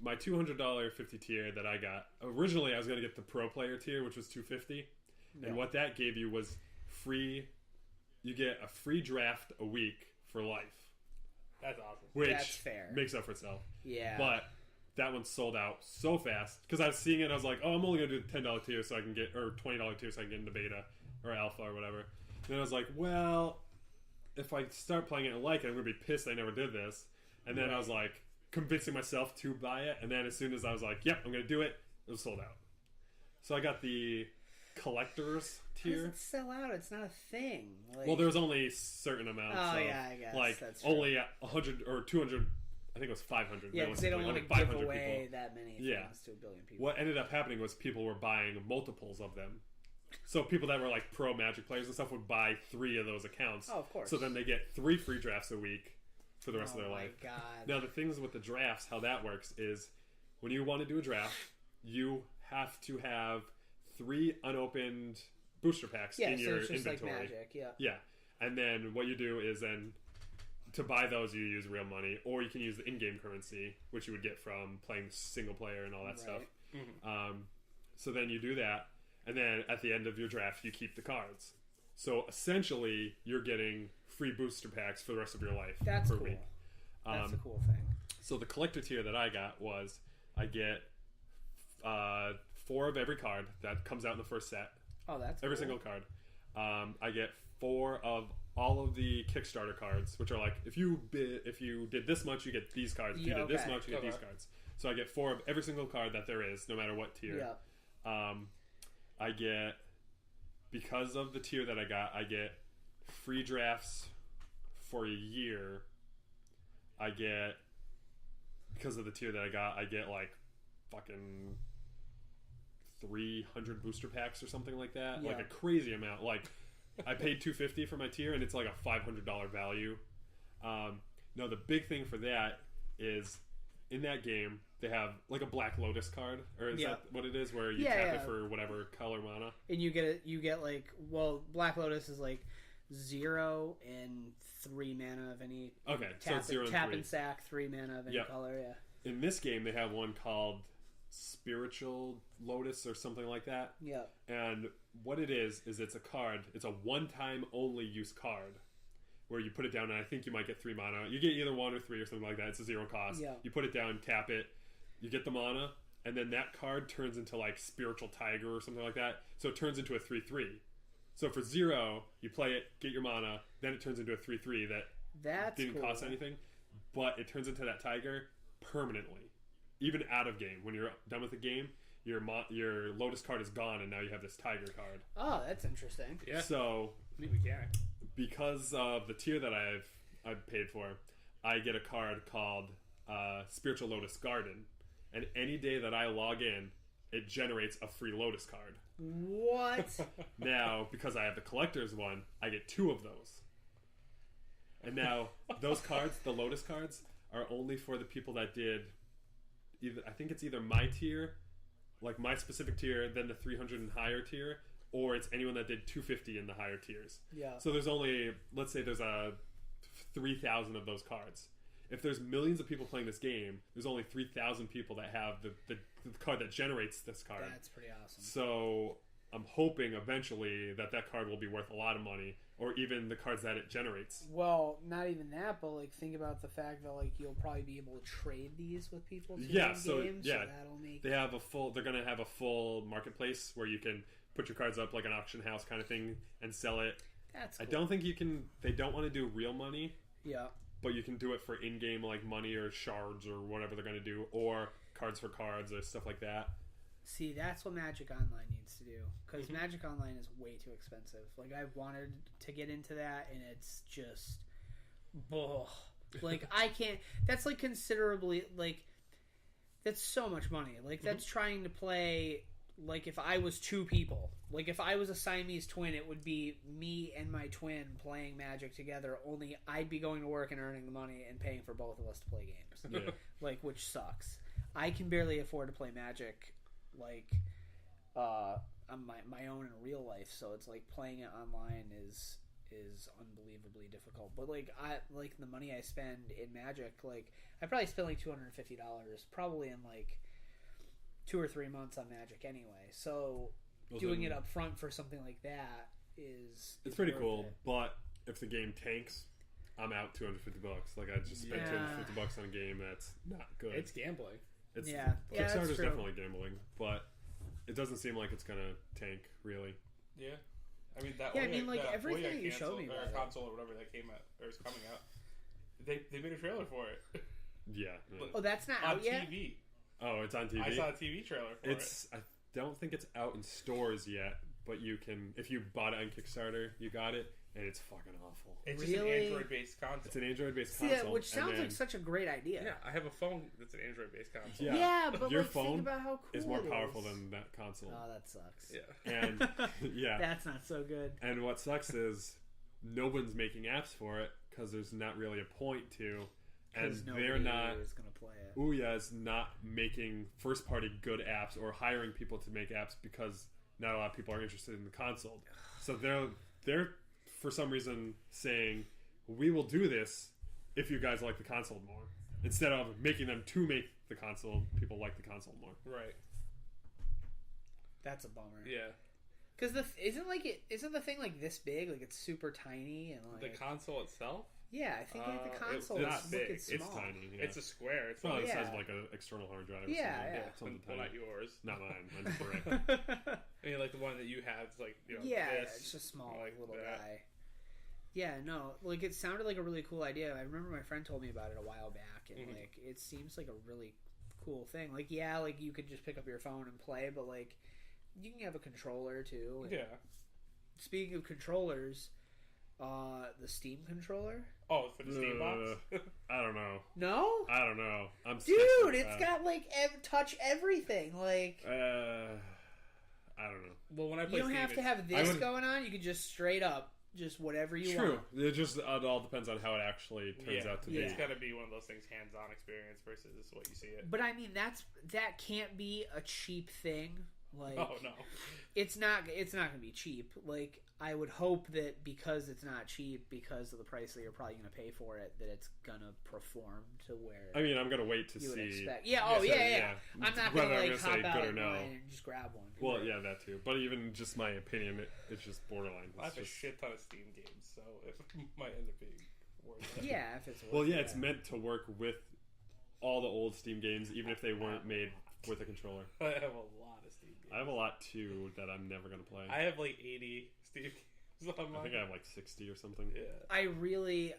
my $200 50 tier that I got originally, I was going to get the pro player tier, which was $250, and what that gave you was free. You get a free draft a week for life, That's awesome. which That's fair. makes up for itself. Yeah. But that one sold out so fast because I was seeing it. And I was like, oh, I'm only going to do the $10 tier so I can get, or $20 tier so I can get into beta or alpha or whatever. And then I was like, well, if I start playing it and like it, I'm going to be pissed I never did this. And then I was like convincing myself to buy it. And then as soon as I was like, yep, I'm going to do it, it was sold out. So I got the collector's How does tier. it sell out? It's not a thing. Like, Well, there was only certain amounts. Oh, of, yeah, I guess. like That's true. only 100 or 200. I think it was 500. yeah, because they don't want to realistically, give only 500 away people. that many Yeah. things to a billion people. What ended up happening was people were buying multiples of them. So people that were like pro Magic players and stuff would buy 3 of those accounts. Oh, of course. So then they get 3 free drafts a week for the rest of Oh their my life. God. Now the things with the drafts, how that works is when you want to do a draft, you have to have 3 unopened booster packs Yeah, in so your it's just inventory. like Magic, yeah. Yeah, and then what you do is then to buy those you use real money, or you can use the in-game currency, which you would get from playing single player and all that stuff. Mm-hmm. So then you do that, and then at the end of your draft, you keep the cards. So essentially, you're getting free booster packs for the rest of your life. That's per cool. week. That's a cool thing. So the collector tier that I got was I get 4 of every card that comes out in the first set. Oh, that's every cool. single card. I get 4 of all of the Kickstarter cards, which are like if you did this much, you get these cards. If you did this much, you get these cards. So I get 4 of every single card that there is, no matter what tier. Yeah. I get, because of the tier that I get free drafts for a year. I get, because of the tier that I get like fucking 300 booster packs or something like that. Yeah. Like a crazy amount. Like I paid $250 for my tier, and it's like a $500 value. No, the big thing for that is in that game they have like a Black Lotus card, or is that what it is, where you tap it for whatever color mana, and you get like, well, Black Lotus is like 0 and 3 mana of any. Okay, so it's 0 and 3. Tap and sack 3 mana of any color. Yeah. In this game, they have one called Spiritual Lotus or something like that. Yeah. And what it is it's a card. It's a one-time only use card where you put it down, and I think you might get 3 mana. You get either 1 or 3 or something like that. It's a 0 cost. Yeah. You put it down, tap it, you get the mana, and then that card turns into like Spiritual Tiger or something like that. So it turns into a 3/3. So for 0, you play it, get your mana, then it turns into a 3/3 that didn't cost anything, but it turns into that tiger permanently, even out of game. When you're done with the game, your Lotus card is gone, and now you have this tiger card. Oh, that's interesting. Yeah. So neat mechanic. Because of the tier that I've paid for, I get a card called Spiritual Lotus Garden, and any day that I log in, it generates a free Lotus card. What? Now, because I have the collector's one, I get 2 of those. And now, those cards, the Lotus cards, are only for the people that did I think it's either my tier, like my specific tier, then the 300 and higher tier, or it's anyone that did 250 in the higher tiers. Yeah. So there's only, let's say there's 3,000 of those cards. If there's millions of people playing this game, there's only 3,000 people that have the card that generates this card. That's pretty awesome. So I'm hoping eventually that card will be worth a lot of money, or even the cards that it generates. Well, not even that, but like think about the fact that like you'll probably be able to trade these with people. So games, so that'll make. They have they're going to have a full marketplace where you can put your cards up like an auction house kind of thing and sell it. That's cool. I don't think you can. They don't want to do real money. Yeah. But you can do it for in-game like money or shards or whatever they're going to do, or cards for cards or stuff like that. See, that's what Magic Online needs to do, because Magic Online is way too expensive. Like, I wanted to get into that, and it's just, like, I can't. That's like considerably, like, that's so much money. Like, that's trying to play. Like, if I was 2 people, like, if I was a Siamese twin, it would be me and my twin playing Magic together, only I'd be going to work and earning the money and paying for both of us to play games. Yeah. Like, which sucks. I can barely afford to play Magic, like, on my own in real life, so it's like playing it online is unbelievably difficult. But, like, the money I spend in Magic, like, I probably spend, like, $250, probably in, like, 2 or 3 months on Magic anyway. So doing it up front for something like that is pretty cool. But if the game tanks, I'm out $250. Like, I just spent $250 on a game that's not good. It's gambling. Kickstarter's definitely gambling, but it doesn't seem like it's gonna tank really. Yeah. I mean that. Everything you showed me, or console or whatever that came out or is coming out. They made a trailer for it. Yeah. Oh, that's not out yet? On TV. Oh, it's on TV. I saw a TV trailer for it. I don't think it's out in stores yet, but you can, if you bought it on Kickstarter, you got it, and it's fucking awful. It's just an Android-based console. It's an Android-based console. Which sounds like such a great idea. Yeah, I have a phone that's an Android-based console. Yeah, but your like, phone think about how cool is more powerful than that console. Oh, that sucks. Yeah. And yeah, that's not so good. And what sucks is no one's making apps for it because there's not really a point to. And they're not. Is gonna play it. Ouya's not making first-party good apps or hiring people to make apps because not a lot of people are interested in the console. So they're for some reason saying, we will do this if you guys like the console more. Instead of making them to make the console, people like the console more. Right. That's a bummer. Yeah. Because isn't the thing like this big? Like it's super tiny and like The console itself? yeah, I think like the console it's is not big. wicked small. It's tiny. Yeah. It's a square. It's probably not the size Yeah. of like an external hard drive. Yeah, Something well, tiny. not yours. Not mine. Mine's brick. I mean, like the one that you have, it's like, you know, Yeah, this, it's just small like little that. guy. Yeah, no, like it sounded like a really cool idea. I remember my friend told me about it a while back, and like it seems like a really cool thing. Like yeah, like you could just pick up your phone and play, but like you can have a controller too. And Yeah. speaking of controllers, the Steam controller. Oh, for the Steam box? I don't know. No, I don't know. I'm dude, skeptical. it's got like touch everything. Like I don't know. Well, when I play you don't Steam, have to it's- have this going on. You can just straight up just whatever you True. want. It all depends on how it actually turns out to be. It's got to be one of those things, hands-on experience versus what you see it. But I mean, that can't be a cheap thing. Like, Oh no, it's not going to be cheap. Like, I would hope that because it's not cheap, because of the price that you're probably going to pay for it, that it's going to perform to where I mean, I'm gonna wait to you would see. expect. Yeah. Oh, yeah. I'm not going Whether to I'm like gonna say hop out good or in no. line and just grab one. Well, yeah, that too. But even just my opinion, it's just borderline. I It's have a just, shit ton of Steam games, so it might end up being worth it. Yeah, if it's worth well, yeah, it. it's meant to work with all the old Steam games, even if they weren't made with a controller. I have a lot of Steam games. I have a lot too that I'm never gonna play. I have like 80 Steam games on mine. I think I have like 60 or something. Yeah. I really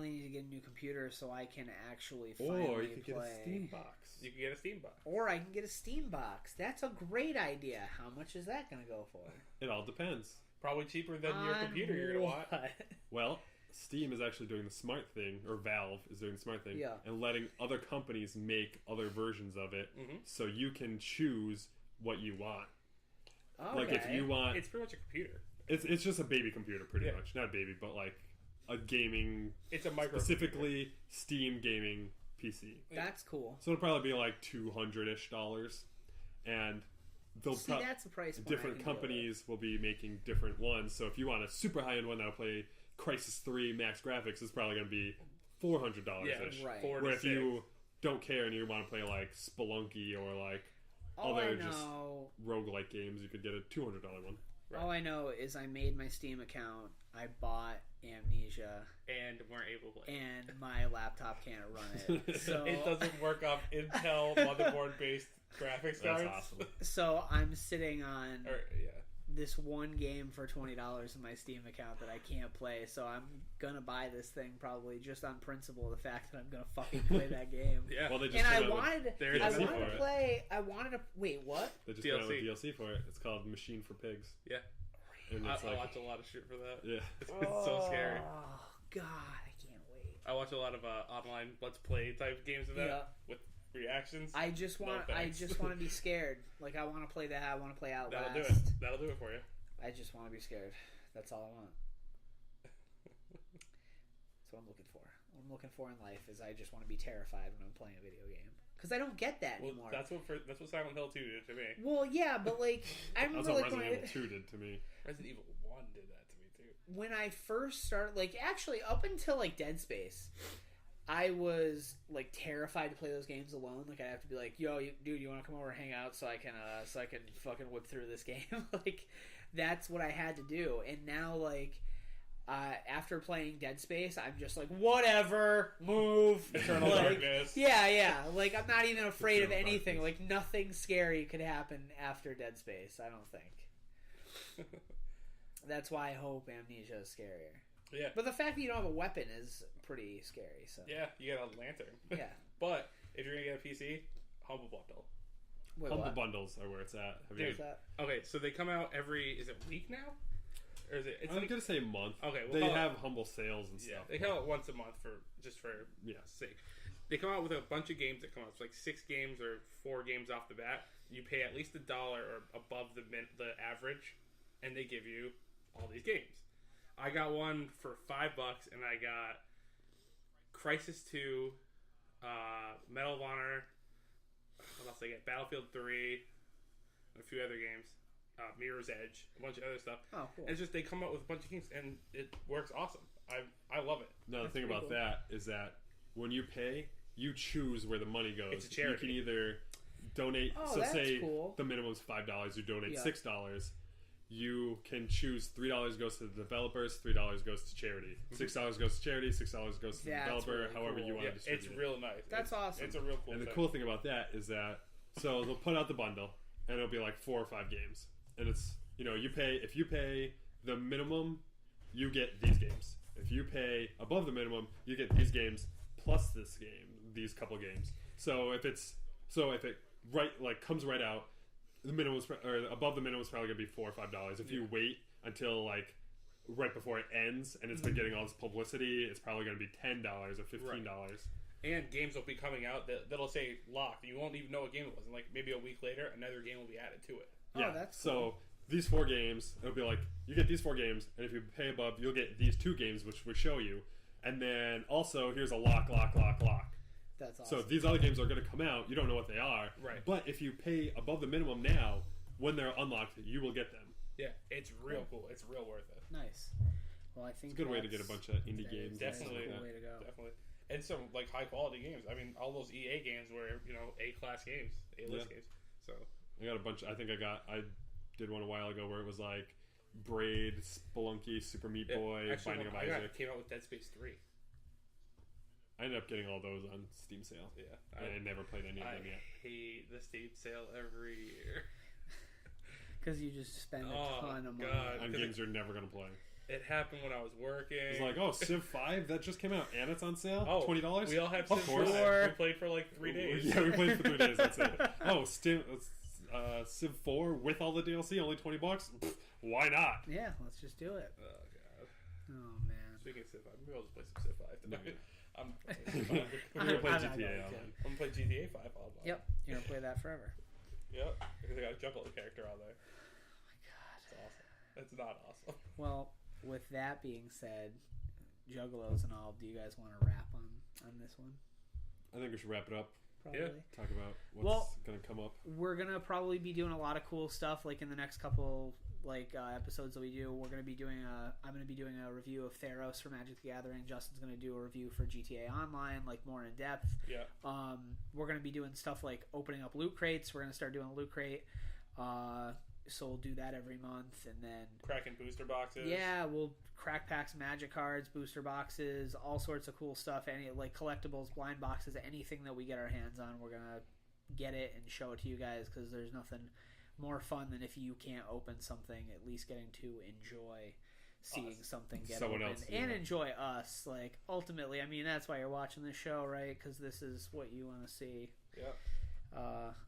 need to get a new computer so I can actually finally Or you could get play. a Steam box. You can get a Steam box. Or I can get a Steam box. That's a great idea. How much is that going to go for? It all depends. Probably cheaper than your On computer you're gonna want. what? Well, Steam is actually doing the smart thing, or Valve is doing the smart thing, Yeah. and letting other companies make other versions of it, Mhm. so you can choose what you want. Okay. Like if you want, It's pretty much a computer. it's just a baby computer, pretty Yeah. much. Not a baby, but like a gaming, It's a micro. specifically Steam gaming PC. That's cool. So it'll probably be like $200-ish, and they'll See, that's the price point I different can deal companies will be making different ones. So if you want a super high end one that'll play Crisis 3 max graphics, it's probably going to be $400 ish. Yeah, Right. 4 to Where if 6. you don't care and you want to play like Spelunky or like All I other just know, roguelike games, you could get a $200 one. all I know is I made my Steam account. I bought Amnesia, and weren't able to play. and my laptop can't run it. So It doesn't work off Intel motherboard based graphics cards. That's awesome. So I'm sitting on Or, yeah. this one game for $20 in my Steam account that I can't play. So I'm gonna buy this thing probably just on principle, the fact that I'm gonna fucking play that game. Yeah. Well, they just And I came out with wanted, There's I DLC wanted for to it. play. I wanted to wait. What? They just came out with DLC. DLC for it. It's called Machine for Pigs. Yeah. And I it's like, watch a lot of shit for that. yeah. It's so scary. Oh God, I can't wait. I watch a lot of online Let's Play type games of that Yeah. with reactions. I just want. No I thanks. just want to be scared. Like I want to play that. I want to play Outlast. That'll do it. That'll do it for you. I just want to be scared. That's all I want. That's what I'm looking for. What I'm looking for in life is I just want to be terrified when I'm playing a video game. Because I don't get that Well, anymore. that's what Silent Hill 2 did to me. Well, yeah, but like I That's remember what like when Resident I, Evil 2 did to me. Resident Evil 1 did that to me too. when I first started, like actually up until like Dead Space, I was like terrified to play those games alone. Like I'd have to be like, "Yo, dude, you want to come over and hang out so I can fucking whip through this game?" Like that's what I had to do. And now like after playing Dead Space, I'm just like, whatever, move. Eternal Like, Darkness. Yeah. Like I'm not even afraid of Eternal anything. Darkness. Like nothing scary could happen after Dead Space. I don't think. That's why I hope Amnesia is scarier. Yeah. But the fact that you don't have a weapon is pretty scary. So Yeah, you got a lantern. yeah. But if you're gonna get a PC, Humble Bundle. Wait, Humble what? Bundles are where it's at. Have What's you, that? Okay, so they come out is it week now? Or is it? It's I'm like, gonna say month. Okay, we'll they call it- have humble sales and yeah, stuff. they come out once a month for Yeah. sake. They come out with a bunch of games that come out. It's like 6 games or 4 games off the bat. You pay at least $1 or above the average, and they give you all these games. I got one for $5, and I got Crisis 2, Medal of Honor. What else did I get? Battlefield 3, and a few other games. Mirror's Edge, a bunch of other stuff. Oh, cool. And it's just they come out with a bunch of games, and it works awesome. I love it. Now the thing about that is that when you pay, you choose where the money goes. It's a charity. You can either donate. Oh, so that's say cool. the minimum is $5. You donate Yeah. $6. You can choose $3 goes to the developers, $3 goes to charity. $6 goes to charity, $6 goes to the That's developer. really however cool. you want Yeah, to distribute it's it. real nice. That's awesome. It's a real cool And the thing. cool thing about that is that so they'll put out the bundle and it'll be like 4 or 5 games, and it's you pay if you pay the minimum, you get these games. If you pay above the minimum, you get these games plus this game, these couple games. So if it comes right out, the minimum or above the minimum is probably gonna be $4 or $5. If you wait until like right before it ends and it's been getting all this publicity, it's probably gonna be $10 or $15. Right. And games will be coming out that'll say locked. You won't even know what game it was. And like maybe a week later, another game will be added to it. Yeah, that's so cool. these 4 games, it'll be like you get these 4 games, and if you pay above, you'll get these 2 games, which will show you. And then also here's a lock. That's awesome. So these other games are going to come out. You don't know what they are, Right. But if you pay above the minimum now, when they're unlocked, you will get them. Yeah, it's real cool. It's real worth it. Nice. Well, I think It's a good way to get a bunch of indie games. That's a Definitely. cool way to go. Definitely. And some like high quality games. I mean, all those EA games were A class games, A-list games. So I got a bunch. I did one a while ago where it was like Braid, Spelunky, Super Meat Boy, actually, Binding of I got Isaac. came out with Dead Space 3. I ended up getting all those on Steam sale. Yeah, I never played any of them yet. hate the Steam sale every year. Because you just spend a ton of money. God. On games you're never going to play. It happened when I was working. It's like, oh, Civ 5 that just came out and it's on sale. Oh, $20. We all had Of Civ course. 5. We played for like 3 days. Yeah, we played for 3 days. That's it. Oh, Civ 4 with all the DLC, only $20. Pfft, why not? Yeah, let's just do it. Oh god. Oh man. Speaking of Civ 5, maybe I'll just play some Civ 5 tonight. We're gonna play I'm not GTA going online. to. I'm gonna play GTA 5 all about. Yep, you're gonna play that forever. Yep. Because I got a Juggalo character on there. Oh my god. It's awesome. It's not awesome. Well, with that being said, Juggalos and all, do you guys want to wrap on this one? I think we should wrap it up. Probably. Yeah. Talk about what's going to come up. We're gonna probably be doing a lot of cool stuff like in the next couple episodes that we do. We're gonna be doing I'm gonna be doing a review of Theros for Magic the Gathering. Justin's gonna do a review for GTA Online, like more in depth. Yeah. We're gonna be doing stuff like opening up loot crates. We're gonna start doing a loot crate. So we'll do that every month, and then Cracking booster boxes. yeah, we'll crack packs, magic cards, booster boxes, all sorts of cool stuff. Any like collectibles, blind boxes, anything that we get our hands on, we're gonna get it and show it to you guys because there's nothing more fun than if you can't open something, at least getting to enjoy seeing something get Someone opened else, and yeah. enjoy us. Like ultimately, I mean that's why you're watching this show, right? Because this is what you want to see. Yeah.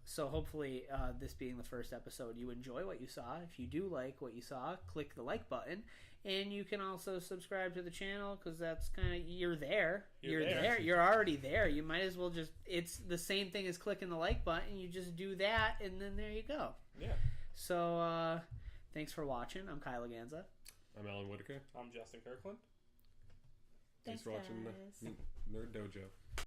So hopefully, this being the first episode, you enjoy what you saw. If you do like what you saw, click the like button, and you can also subscribe to the channel because that's kind of you're there. You're there. You're already there. You might as well just—it's the same thing as clicking the like button. You just do that, and then there you go. Yeah. So, thanks for watching. I'm Kyle Ganza. I'm Alan Whitaker. I'm Justin Kirkland. Thanks for watching Nerd Dojo.